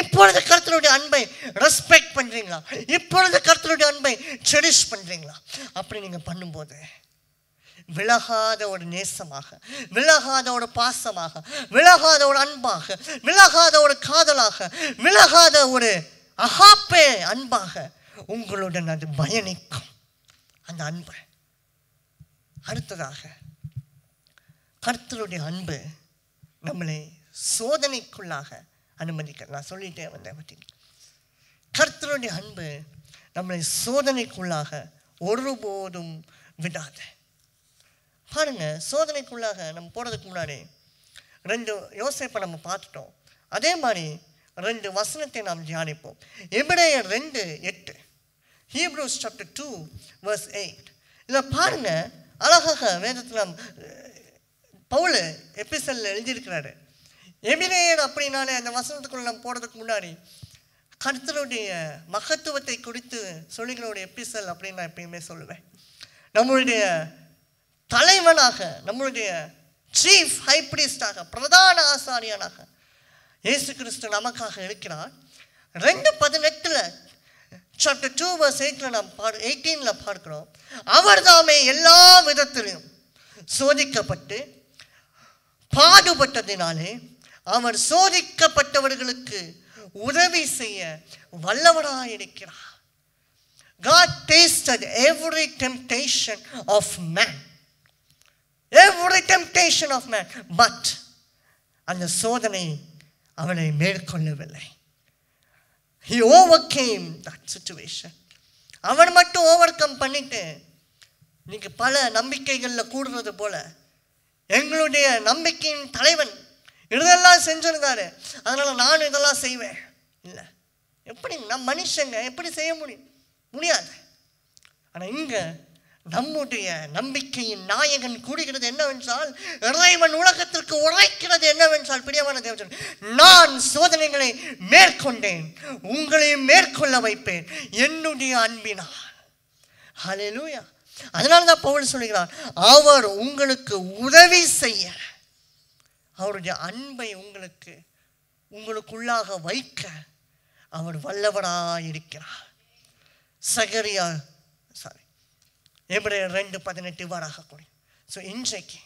S2: இப்பொழுது கர்த்தருடைய அன்பை ரெஸ்பெக்ட் பண்ணுறீங்களா? இப்பொழுது கர்த்தருடைய அன்பை செரிஷ் பண்ணுறீங்களா? அப்படி நீங்கள் பண்ணும்போது விலகாத ஒரு நேசமாக, விலகாத ஒரு பாசமாக, விலகாத ஒரு அன்பாக, விலகாத ஒரு காதலாக, விலகாத ஒரு அகாப்பே அன்பாக உங்களுடன் அது பயணிக்கும். அந்த அன்பு. அடுத்ததாக கர்த்தருடைய அன்பு நம்மளை சோதனைக்குள்ளாக அனுமதிக்க. நான் சொல்லிட்டே வந்தேன். கர்த்தருடைய அன்பு நம்மளை சோதனைக்குள்ளாக ஒருபோதும் விடாத. பாருங்க, சோதனைக்குள்ளாக நம்ம போறதுக்கு முன்னாடி 2 யோசேப்பை நம்ம பார்த்துட்டோம். அதே மாதிரி 2 வசனத்தை நாம் தியானிப்போம். எபிரேயர் 2:8, Hebrews chapter 2 verse 8. இதை பாருங்க, அழகாக வேதத்தில் பவுல் எபிசல்ல எழுதியிருக்கிறாரு. எபிரேயர் அப்படின்னாலே அந்த வசனத்துக்குள்ள நம்ம போறதுக்கு முன்னாடி கர்த்தருடைய மகத்துவத்தை குறித்து சொல்லுகிற ஒரு எபிசல் அப்படின்னு நான் எப்பயுமே சொல்லுவேன். நம்மளுடைய தலைவனாக, நம்மளுடைய சீஃப் ஹை பிரீஸ்டாக, பிரதான ஆசாரியனாக இயேசு கிறிஸ்து நமக்காக இருக்கிறார். 2:18 chapter 2 verse 8 நாம் 18 பார்க்கிறோம். அவர் தாமே எல்லா விதத்திலும் சோதிக்கப்பட்டு பாடுபட்டதினாலே அவர் சோதிக்கப்பட்டவர்களுக்கு உதவி செய்ய வல்லவராயிருக்கிறார். God tasted every temptation of man. Every temptation of man. But அந்த சோதனை அவனை மேற்கொள்ளவில்லை. He overcame that situation. அவன் மட்டும் ஓவர் கம் பண்ணிட்டு இன்னைக்கு பல நம்பிக்கைகளில் கூடுறது போல எங்களுடைய நம்பிக்கையின் தலைவன் இதெல்லாம் செஞ்சிருந்தாரு, அதனால நானும் இதெல்லாம் செய்வேன். இல்லை, எப்படி நம் மனுஷங்க எப்படி செய்ய முடியாது. ஆனால் இங்க நம்முடைய நம்பிக்கையின் நாயகன் கூறுகிறது என்னவென்றால், இறைவன் உலகத்திற்கு உரைக்கிறது என்னவென்றால், பிரியமான தேவன், நான் சோதனைகளை மேற்கொண்டேன், உங்களையும் மேற்கொள்ள வைப்பேன் என்னுடைய அன்பினால். ஹல்லேலூயா. அதனால தான் பவுல் சொல்கிறார், அவர் உங்களுக்கு உதவி செய்ய, அவருடைய அன்பை உங்களுக்குள்ளாக வைக்க அவர் வல்லவராயிருக்கிறார். எபிரேயர் 2:18 இவ்வாறாக கூறி. ஸோ இன்றைக்கு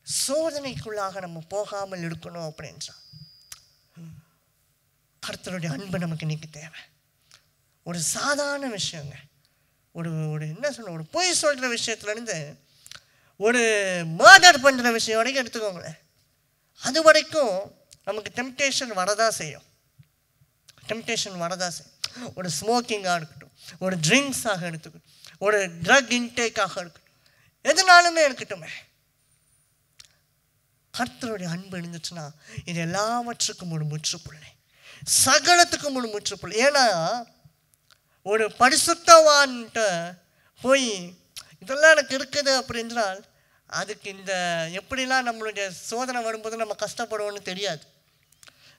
S2: சோதனைக்குள்ளாக நம்ம போகாமல் இருக்கணும் அப்படின்றா கர்த்தருடைய அன்பு நமக்கு இன்னைக்கு தேவை. ஒரு சாதாரண விஷயங்க, ஒரு என்ன சொல்ல, ஒரு பொய் சொல்கிற விஷயத்துலேருந்து ஒரு மர்டர் பண்ணுற விஷயம் வரைக்கும் எடுத்துக்கோங்களேன். அது வரைக்கும் நமக்கு டெம்டேஷன் வரதான் செய்யும். ஒரு ஸ்மோக்கிங்காக இருக்கட்டும், ஒரு ட்ரிங்க்ஸாக இருக்கட்டும், ஒரு ட்ரக் இன்டேக்காக இருக்கட்டும், எதுனாலுமே இருக்கட்டுமே, கர்த்தருடைய அன்பு இருந்துச்சுன்னா இது எல்லாவற்றுக்கும் ஒரு முற்றுப்புள்ளி, சகலத்துக்கும் ஒரு முற்றுப்புள்ளி. ஏன்னா ஒரு பரிசுத்தவான்கிட்ட போய் இதெல்லாம் எனக்கு இருக்குது அப்படின்றால் அதுக்கு இந்த எப்படிலாம் நம்மளுடைய சோதனை வரும்போது நம்ம கஷ்டப்படுவோம்னு தெரியாது.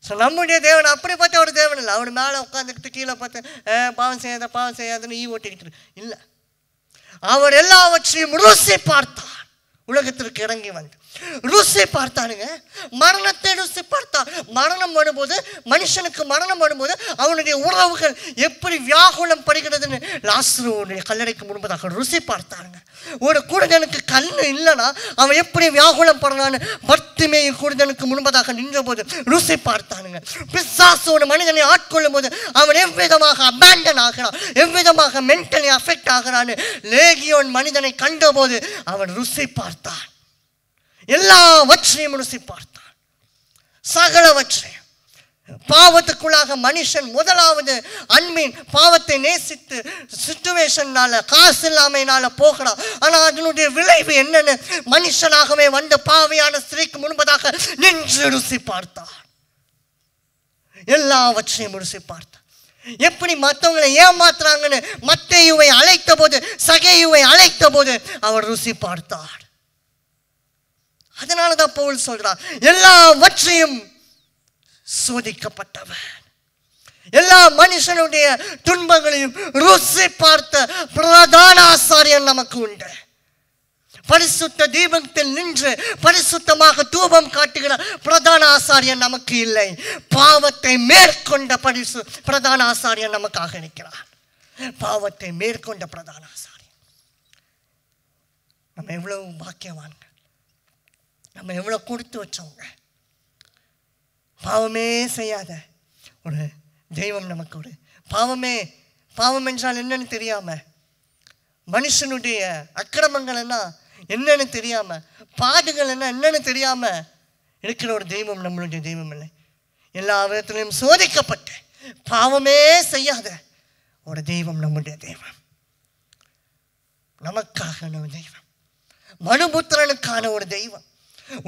S2: ஸோ நம்முடைய தேவன் அப்படிப்பட்ட ஒரு தேவன் இல்லை. அவர் மேலே உட்காந்துக்கிட்டு கீழே பார்த்து பாவம் செய்யாதுன்னு ஓட்டிக்கிட்டு இல்லை. அவர் எல்லாவற்றையும் ருசி பார்த்தார். உலகத்திற்கு இறங்கி வந்து ருசி பார்த்தானுங்க, மரணத்தை ருசி பார்த்தார். மரணம் வரும்போது, மனுஷனுக்கு மரணம் வரும்போது அவனுடைய உறவுகள் எப்படி வியாகுலம் படுகிறதுன்னு லாசருடைய கல்லறைக்கு முன்பதாக ருசி பார்த்தாருங்க. ஒரு குருடனுக்கு கண்ணு இல்லைன்னா அவன் எப்படி வியாகுலம் படுறான்னு பர்த்திமேயு குருடனுக்கு முன்பதாக நின்ற போது ருசி பார்த்தானுங்க. பிசாசு ஒரு மனிதனை ஆட்கொள்ளும் போது அவன் எவ்விதமாக அபேண்டன் ஆகிறான், எவ்விதமாக மென்டலி அஃபெக்ட் ஆகிறான்னு லேகியோன் மனிதனை கண்டபோது அவன் ருசி பார்த்தான். எல்லாவற்றையும் ருசி பார்த்தான், சகலவற்றையும். பாவத்துக்குள்ளாக மனுஷன் முதலாவது அன்பின் பாவத்தை நேசித்து சிச்சுவேஷன்னால, காசு இல்லாமையினால போகிறான். ஆனால் அதனுடைய விளைவு என்னன்னு மனுஷனாகவே வந்த பாவியான ஸ்திரீக்கு முன்பதாக நின்று ருசி பார்த்தான். எல்லாவற்றையும் ருசி பார்த்தான். எப்படி மற்றவங்களை ஏமாத்துறாங்கன்னு மத்தேயுவை அழைத்த போது, சகேயுவை அழைத்த போது அவர் ருசி பார்த்தார். அதனாலதான் பவுல் சொல்றார், எல்லாவற்றையும் சோதிக்கப்பட்டவன், எல்லா மனுஷனுடைய துன்பங்களையும் ருசி பார்த்த பிரதான ஆசாரியன் நமக்கு உண்டு. பரிசுத்த தீபத்தில் நின்று பரிசுத்தமாக தூபம் காட்டுகிற பிரதான ஆசாரியன் நமக்கு இல்லை. பாவத்தை மேற்கொண்ட பிரதான ஆசாரியன் நமக்காக இருக்கிறார். பாவத்தை மேற்கொண்ட பிரதான ஆசாரியன். நம்ம எவ்வளவு பாக்கியவான்கள், நம்ம எவ்வளோ கொடுத்து வச்சவங்க. பாவமே செய்யாத ஒரு தெய்வம் நமக்கு ஒரு பாவம் என்றால் என்னன்னு தெரியாம, மனுஷனுடைய அக்கிரமங்கள் என்ன என்னன்னு தெரியாம, பாடுகள் என்னன்னு தெரியாம இருக்கிற ஒரு தெய்வம் நம்மளுடைய தெய்வம் இல்லை. எல்லா விதத்திலையும் சோதிக்கப்பட்டு பாவமே செய்யாத ஒரு தெய்வம் நம்முடைய தெய்வம். நமக்காக ஒரு தெய்வம், மனுபுத்திரனுக்கான ஒரு தெய்வம்,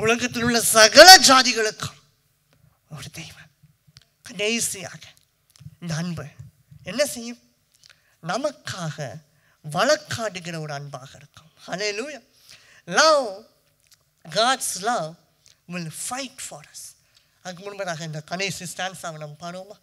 S2: உலகத்தில் உள்ள சகல ஜாதிகளுக்கும் ஒரு தெய்வம். கடைசியாக இந்த அன்பு என்ன செய்யும்? நமக்காக வழக்காடுகிற ஒரு அன்பாக இருக்கும். ஹல்லேலூயா. Love, God's love will fight for us. அதுக்கு முன்பதாக இந்த கடைசி ஸ்டான்ஸாவை நம்ம பாடுவோமா?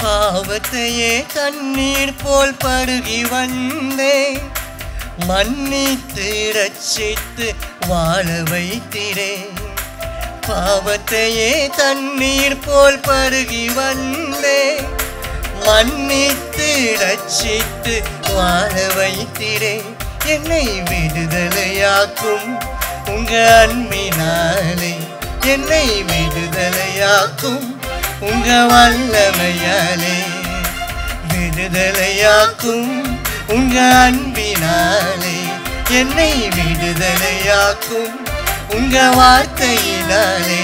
S2: பாவத்தையே கண்ணீர் போல் பருகி வந்தே, மன்னித்து ரட்சித்து வாழ வைத்திரே. பாவத்தையே தண்ணீர் போல் பருகி வந்தே, மன்னித்து ரட்சித்து வாழ வைத்திரே. என்னை விடுதலையாக்கும் உங்க அன்பினாலே, என்னை விடுதலையாக்கும் உங்க வல்லமையாலே, விடுதலையாக்கும் உங்க அன்பினாலே, என்னை விடுதலையாக்கும் உங்க வார்த்தையினாலே.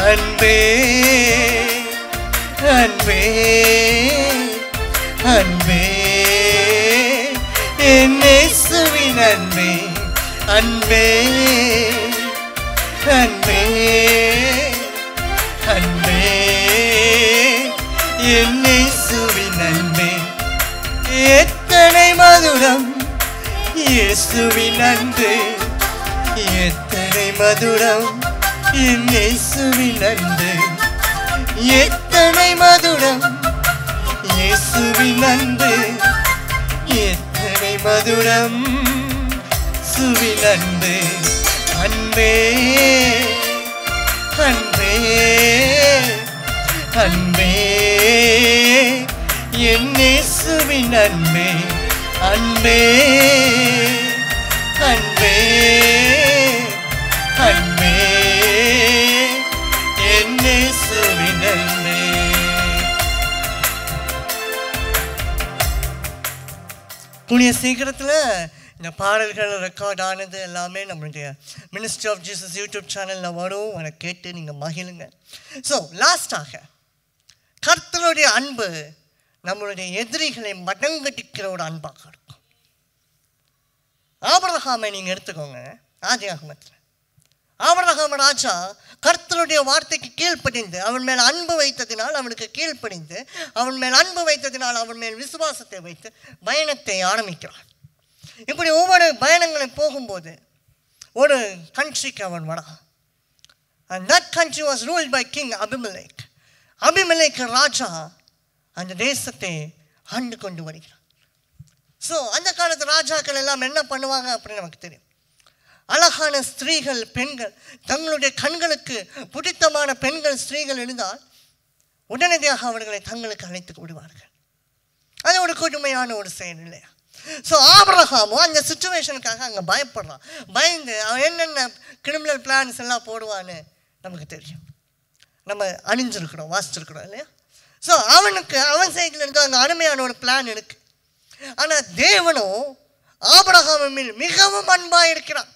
S2: அன்பே அன்பே அன்பே என் இயேசுவின் அன்பே, அன்பே அன்பே அன்பே என் இயேசுவின் அன்பே. எத்தனை மதுரம் இயேசுவின் அன்பு, எத்தனை மதுரம் என் இயேசுவின் அன்பு, எத்தனை மதுரம் இயேசுவின் அன்பு, எத்தனை மதுரம் சுவின் அன்பு. அன்பே அன்பே அன்பே என் இயேசுவின் அன்பே, அன்பே அன்பே அன்பே என் இயேசுவின் அன்பே. கூடிய சீக்கிரத்தில் இந்த பாடல்கள் ரெக்கார்ட் ஆனது எல்லாமே நம்மளுடைய மினிஸ்ட்ரி ஆஃப் ஜீசஸ் யூடியூப் சேனலில் வரும். அதை கேட்டு நீங்கள் மகிழுங்க. ஸோ லாஸ்டாக கர்த்தருடைய அன்பு நம்மளுடைய எதிரிகளை மடங்கடிக்கிற ஒரு அன்பாக இருக்கும். ஆபிரகாமை நீங்கள் எடுத்துக்கோங்க. ஆதியாகமத்தில் ஆபிரகாம் ராஜா கர்த்தருடைய வார்த்தைக்கு கீழ்ப்படிந்து, அவன் மேல் அன்பு வைத்ததினால் அவனுக்கு கீழ்ப்படிந்து, அவன் மேல் அன்பு வைத்ததினால் அவன் மேல் விசுவாசத்தை வைத்து பயணத்தை ஆரம்பிக்கிறான். இப்படி ஒவ்வொரு பயணங்களை போகும்போது ஒரு கண்ட்ரிக்கு அவன் வரான். And that country was ruled by King Abimelech. Abimelech ராஜா அந்த தேசத்தை ஆண்டு கொண்டு வருகிறான். ஸோ அந்த காலத்து ராஜாக்கள் எல்லாம் என்ன பண்ணுவாங்க அப்படின்னு நமக்கு தெரியும். அழகான ஸ்திரீகள், பெண்கள், தங்களுடைய கண்களுக்கு பிடித்தமான பெண்கள், ஸ்திரீகள் இருந்தால் உடனடியாக அவர்களை தங்களுக்கு அழைத்து விடுவார்கள். அது ஒரு கொடுமையான ஒரு செயல் இல்லையா? ஸோ ஆபிரகாமும் அந்த சுச்சுவேஷனுக்காக அங்கே பயப்படுறான். பயந்து அவன் என்னென்ன கிரிமினல் பிளான்ஸ் எல்லாம் போடுவான்னு நமக்கு தெரியும். நம்ம அணிஞ்சிருக்கிறோம், வாசிச்சிருக்கிறோம் இல்லையா? ஸோ அவனுக்கு அவன் சைடில் இருந்து அங்கே அருமையான ஒரு பிளான் இருக்கு. ஆனால் தேவனும் ஆபிரகாமின் மேல் மிகவும் அன்பாக இருக்கிறான்.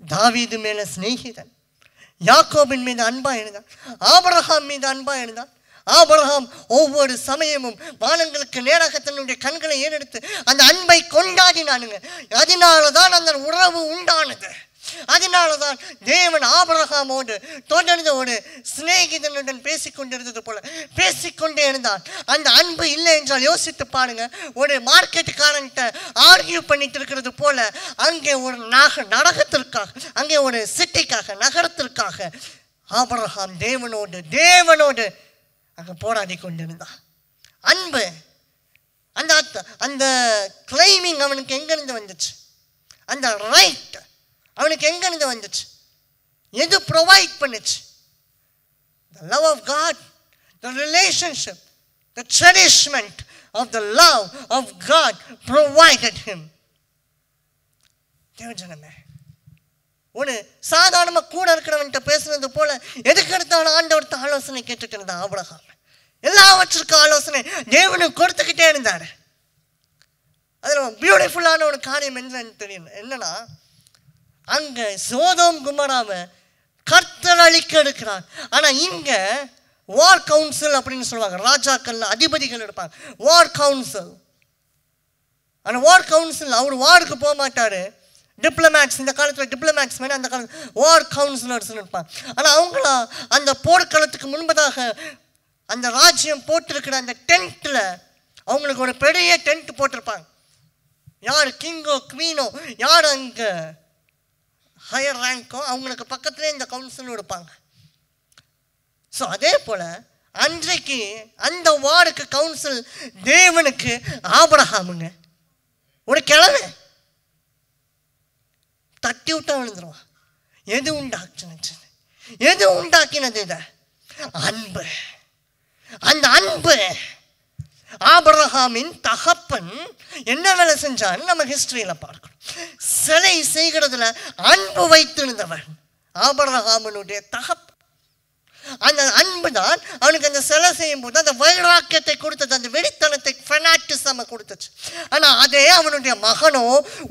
S2: தாவீது மேலே சிநேகிதன், யாக்கோபின் மீது அன்பாக இருந்தான், ஆபிரகாம் மீது அன்பாக இருந்தான். ஆபிரகாம் ஒவ்வொரு சமயமும் வானங்களுக்கு நேராக தன்னுடைய கண்களை ஏறெடுத்து அந்த அன்பை கொண்டாடினானுங்க. அதனால தான் அந்த உறவு உண்டானது. அதனால தான் தேவன் ஆபிரகாமோடு தொடர்ந்து ஒரு சிநேகிதனுடன் பேசிக்கொண்டிருந்தது போல பேசிக்கொண்டே இருந்தான். அந்த அன்பு இல்லை என்றால் யோசித்து பாருங்க. ஒரு மார்க்கெட்டுக்காரன்கிட்ட ஆர்கியூ பண்ணிட்டு இருக்கிறது போல அங்கே ஒரு நரகத்திற்காக, அங்கே ஒரு சிட்டிக்காக, நகரத்திற்காக ஆபிரகாம் தேவனோடு அங்கே போராடி கொண்டிருந்தான். அன்பு, அந்த கிளைமிங் அவனுக்கு எங்கிருந்து வந்துச்சு? அந்த ரைட் அவனுக்கு எங்கிருந்து வந்துச்சு? எது ப்ரொவைட் பண்ணுச்சு? The love of God, the relationship, the cherishment of the love of God provided him தேவஜனமே, ஒரு சாதாரணமாக கூட இருக்கிறவன்கிட்ட பேசுனது போல எதுக்கு எடுத்தாலும் ஆண்டவர்கிட்ட ஆலோசனை கேட்டுட்டு இருந்தா ஆபிரகாம். எல்லாவற்றிற்கும் ஆலோசனை தேவனுக்கு கொடுத்துக்கிட்டே இருந்தார். அதில் பியூட்டிஃபுல்லான ஒரு காரியம் என்னன்னு தெரியும். என்னன்னா, அங்கே சோதோம் குமராவை கர்த்தர் அழிக்க எடுக்கிறார். ஆனால் இங்கே வார் கவுன்சில் அப்படின்னு சொல்லுவாங்க. ராஜாக்கள் அதிபதிகள் எடுப்பாங்க வார் கவுன்சில். ஆனால் வார் கவுன்சில் அவர் வாருக்கு போக மாட்டார். டிப்ளமேட்ஸ், இந்த காலத்தில் டிப்ளமேட்ஸ் மேலே அந்த காலத்தில் வார் கவுன்சிலர்ஸ் இருப்பாங்க. ஆனால் அவங்கள அந்த போர்க்களத்துக்கு முன்பதாக அந்த ராஜ்யம் போட்டிருக்கிற அந்த டென்ட்டில் அவங்களுக்கு ஒரு பெரிய டென்ட் போட்டிருப்பாங்க. யார் கிங்கோ குவீனோ, யார் அங்கே ஹையர் ரேங்கோ அவங்களுக்கு பக்கத்துலேயே இந்த கவுன்சிலும் இருப்பாங்க. ஸோ அதே போல் அன்றைக்கு அந்த வார்டுக்கு கவுன்சில் தேவனுக்கு ஆபிரகாமுங்க. ஒரு கிழமை தட்டி விட்டா விழுந்துருவான். எது உண்டாக்குனது? எது உண்டாக்கினது? இதை அன்பு. அந்த அன்பு ஆபிரகாமின் தகப்பன் என்ன வேலை செஞ்சான்னு நம்ம ஹிஸ்டரியில் பார்க்கணும். சிலை செய்கிறதுல அன்பு வைத்திருந்தவன் ஆபிரகாமினுடைய தகப்பன். அந்த அன்பு தான் அவனுக்கு அந்த சிலை செய்யும் போது அந்த வைராக்கியத்தை கொடுத்தது, அந்த வெறித்தனத்தை ஃபெனாட்டிசம் கொடுத்துச்சு. ஆனால் அதே அவனுடைய மகனோ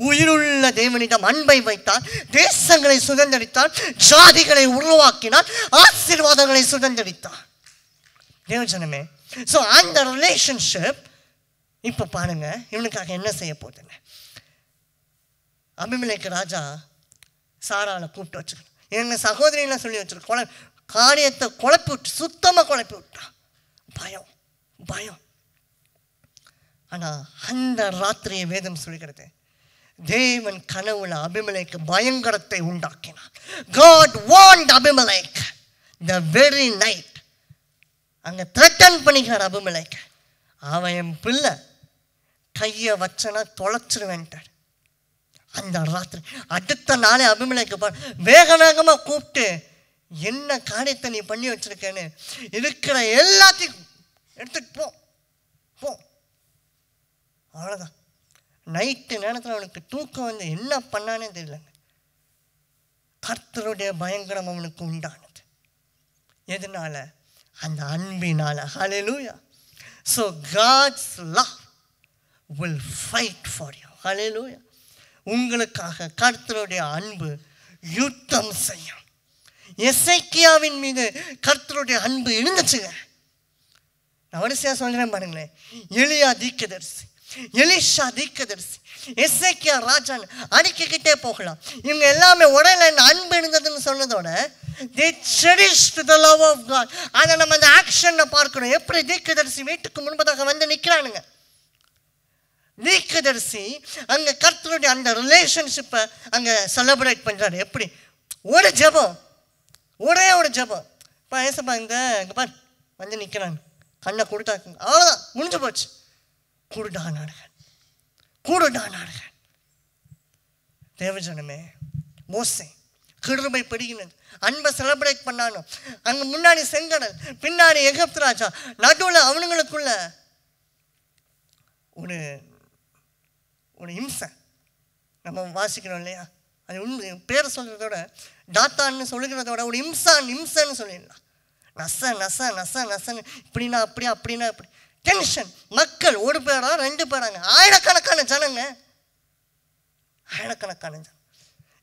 S2: உயிருள்ள தேவனிடம் அன்பை வைத்தான், தேசங்களை சுதந்திரித்தான், ஜாதிகளை உருவாக்கினான், ஆசீர்வாதங்களை சுதந்திரித்தான். தேவஜனமே, ஸோ அந்த ரிலேஷன்ஷிப் இப்போ பாருங்க இவனுக்காக என்ன செய்ய போகுதுன்னு. அபிமெலேக்கு ராஜா சாராளை கூப்பிட்டு வச்சுக்கணும். எங்கள் சகோதரிலாம் சொல்லி வச்சிருக்க காரியத்தை குழப்பி விட்டு, சுத்தமாக குழப்பி விட்டான். பயம் பயம். ஆனால் அந்த ராத்திரியை வேதம் சொல்கிறது, தேவன் கனவுல அபிமெலேக்கு பயங்கரத்தை உண்டாக்கினான். God warned Abimelech the very night. அங்கே த்ரெட்டன் பண்ணிக்கிறார் அபிமெலேக்கு. அவன் என் பிள்ளை கையை வச்சனா தொலைச்சிருவேன்ட்டார். அந்த ராத்திரி அடுத்த நாளே அபிமெலேக்கு வேக வேகமாக கூப்பிட்டு, என்ன காரியத்தை நீ பண்ணி வச்சிருக்கேன்னு, இருக்கிற எல்லாத்தையும் எடுத்துட்டு போ போ. அவ்வளோதான். நைட்டு நேரத்தில் அவனுக்கு தூக்கம் வந்து என்ன பண்ணானே தெரியலங்க. கர்த்தருடைய பயங்கரம் அவனுக்கு உண்டானது. எதனால? அந்த அன்பினால. Hallelujah. So God's love will fight for you. Hallelujah. உங்களுக்காக கர்த்தருடைய அன்பு யுத்தம் செய்யும். எசேக்கியாவின் மீது கர்த்தருடைய அன்பு இருந்துச்சுங்க. நான் வரிசையாக சொல்கிறேன் பாருங்களேன். எலியா தீர்க்கதரிசி, எலிஷா தீர்க்கதரிசி, எசேக்கியா ராஜான்னு அடிக்கிட்டே போகலாம். இவங்க எல்லாமே உடனே அன்பு இருந்ததுன்னு சொன்னதோட they cherished the love of God. அதை நம்ம அந்த ஆக்ஷனை பார்க்கணும். எப்படி தீர்க்கதரிசி வீட்டுக்கு முன்பதாக வந்து நிற்கிறானுங்க. தீர்க்கதரிசி அங்கே கர்த்தருடைய அந்த ரிலேஷன்ஷிப்பை அங்கே செலிப்ரேட் பண்ணுறாரு. எப்படி? ஒரு ஜெபம், ஒரே ஒரு ஜெபம். இப்போ ஏசப்பா இங்கே பார் வந்து நிற்கிறாங்க, கண்ணை கொடுத்தாக்குங்க, அவ்வளோதான், முடிஞ்சு போச்சு. கூடுடா நாடுகள், கூடுடா நாடுகள். தேவஜனமே, மோசே கிருபை பெருகினது, அன்பை செலிப்ரேட் பண்ணானோ. அங்கே முன்னாடி செங்கடல், பின்னாடி எகிப்து ராஜா, நடுவில் அவனுங்களுக்குள்ள ஒரு ஒரு இம்சை நம்ம வாசிக்கிறோம் இல்லையா? அது உண்மை. பேரை சொல்கிறதோட டாத்தான்னு சொல்லுகிறதோட ஒரு இம்சன்னு சொல்லிடலாம். நச நச நச நசன்னு, இப்படின்னா அப்படி, அப்படின்னா இப்படி, டென்ஷன். மக்கள் ஒரு பேரா ரெண்டு பேராங்க, ஆயிரக்கணக்கான ஜனங்க, ஆயிரக்கணக்கான ஜனம்.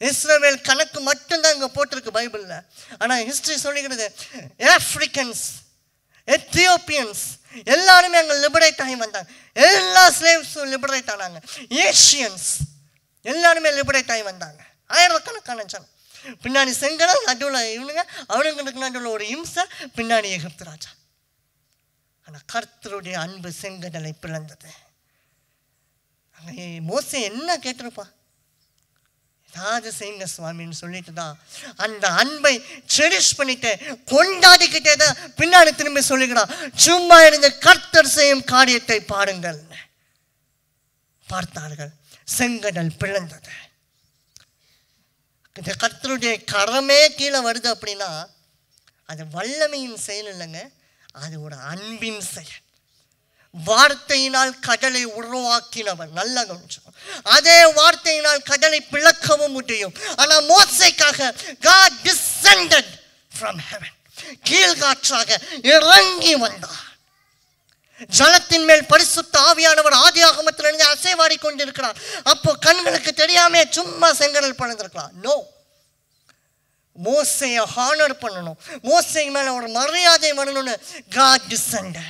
S2: இஸ்ரவேல் கணக்கு மட்டும்தான் இங்கே போட்டிருக்கு பைபிளில். ஆனால் ஹிஸ்ட்ரி சொல்லிக்கிறது ஆஃப்ரிக்கன்ஸ், எத்தியோப்பியன்ஸ் எல்லாருமே அங்கே லிபரேட் ஆகி வந்தாங்க. எல்லா ஸ்லேவ்ஸும் லிபரேட் ஆனாங்க. ஏஷியன்ஸ் எல்லாருமே லிபரேட் ஆகி வந்தாங்க. ஆயிரக்கணக்கான ஜனம். பின்னாடி செங்கடல், நடுவில் இவனுங்க, அவனுங்களுக்கு நடுவில் ஒரு இம்சை, பின்னாடி எகிப்து ராஜா. ஆனால் கர்த்தருடைய அன்பு செங்கடலை பிளந்தது. அங்கே மோசே என்ன கேட்டிருப்பா? ஏதாவது செய்யுங்க சுவாமின்னு சொல்லிட்டு தான் அந்த அன்பை செரிஷ் பண்ணிட்டு கொண்டாடிக்கிட்டே தான் பின்னாடி திரும்பி சொல்லிக்கிறான், சும்மா இருந்து கர்த்தர் செய்யும் காரியத்தை பாருங்கள். பார்த்தார்கள், செங்கடல் பிளந்தது. இந்த கர்த்தருடைய கரமே கீழே வருது அப்படின்னா அது வல்லமையின் செயல் இல்லைங்க, அது ஒரு அன்பின் செயல். வார்த்தையினால் கடலை உருவாக்கினவர். நல்ல கவனிச்சோம். அதே வார்த்தையினால் கடலை பிளக்கவும் முடியும். ஆனால் மோசேக்காக God descended from heaven, கீழ்காற்றாக இறங்கி வந்தார். ஜலத்தின் மேல் பரிசுத்த ஆவியானவர் ஆதியாகமத்திலிருந்து அசைவாடி கொண்டிருக்கிறார். அப்போ கண்களுக்கு தெரியாம சும்மா செங்கடல் பறந்திருக்கலாம். நோ, மோசேயை ஹானர் பண்ணணும், மோசே மேல ஒரு மரியாதை வரணும்னு God descended.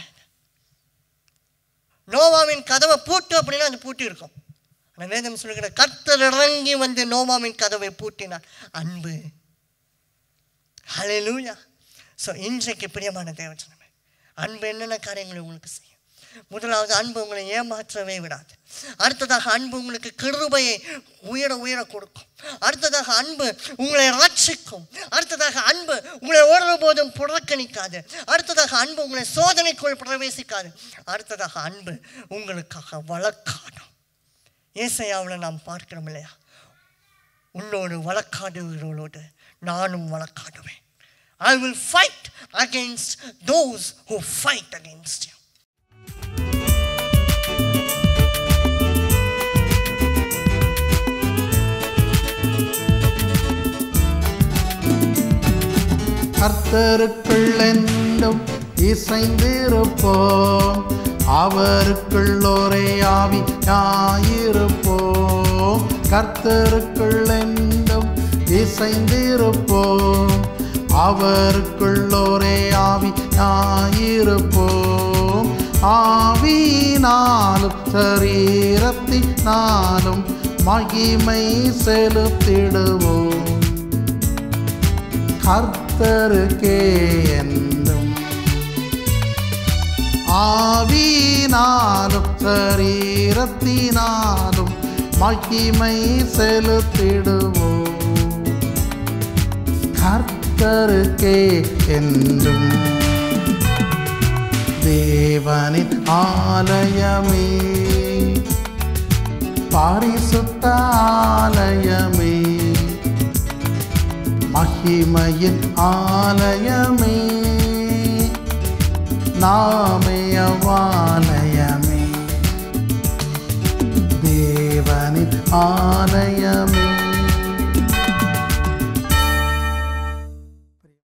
S2: நோவாவின் கதவை பூட்டு அப்படின்னா அது பூட்டி இருக்கும். ஆனால் வேதம் சொல்லுகிற கர்த்தர் இறங்கி வந்து நோவாவின் கதவை பூட்டினார். அன்பு. ஹல்லேலூயா. ஸோ இன்றைக்கு பிரியமான தேவஜனமே, அன்பு என்னென்ன காரியங்களை உங்களுக்கு செய்யும்? முதலாவது, அன்பு உங்களை ஏமாற்றவே விடாது. அடுத்ததாக, அன்பு உங்களுக்கு கிருபையை உயர உயர கொடுக்கும். அடுத்ததாக, அன்பு உங்களை ரட்சிக்கும். அடுத்ததாக, அன்பு உங்களை ஒருபோதும் புறக்கணிக்காது. அடுத்ததாக, அன்பு உங்களை சோதனைக்குள் பிரவேசிக்காது. அடுத்ததாக, அன்பு உங்களுக்காக வழக்காடும். ஏசாயாவில் நாம் பார்க்கிறோம் இல்லையா, உன்னோடு வழக்காடுகிறவர்களோடு நானும் வழக்காடுவேன். I will fight against those who fight against you.
S1: கர்த்தருக்குள் என்றும் இசைந்திருப்போம், அவருக்குள் ஒரே ஆவியாயிருப்போம். கர்த்தருக்குள் என்றும் இசைந்திருப்போம், அவருக்குள் ஒரே ஆவியாயிருப்போம். ஆவியினாலும் சரீரத்தினாலும் மகிமை செலுத்திடுவோம். கர்த்தருக்கே என்றும் ஆவியினாலும் சரீரத்தினாலும் மகிமை செலுத்திடுவோம். கர்த்தருக்கே என்றும். தேவனின் ஆலயமே, பரிசுத்த ஆலயமே, மகிமையின் ஆலயமே, நாமே அவ்வாலயமே. தேவனின் ஆலயமே,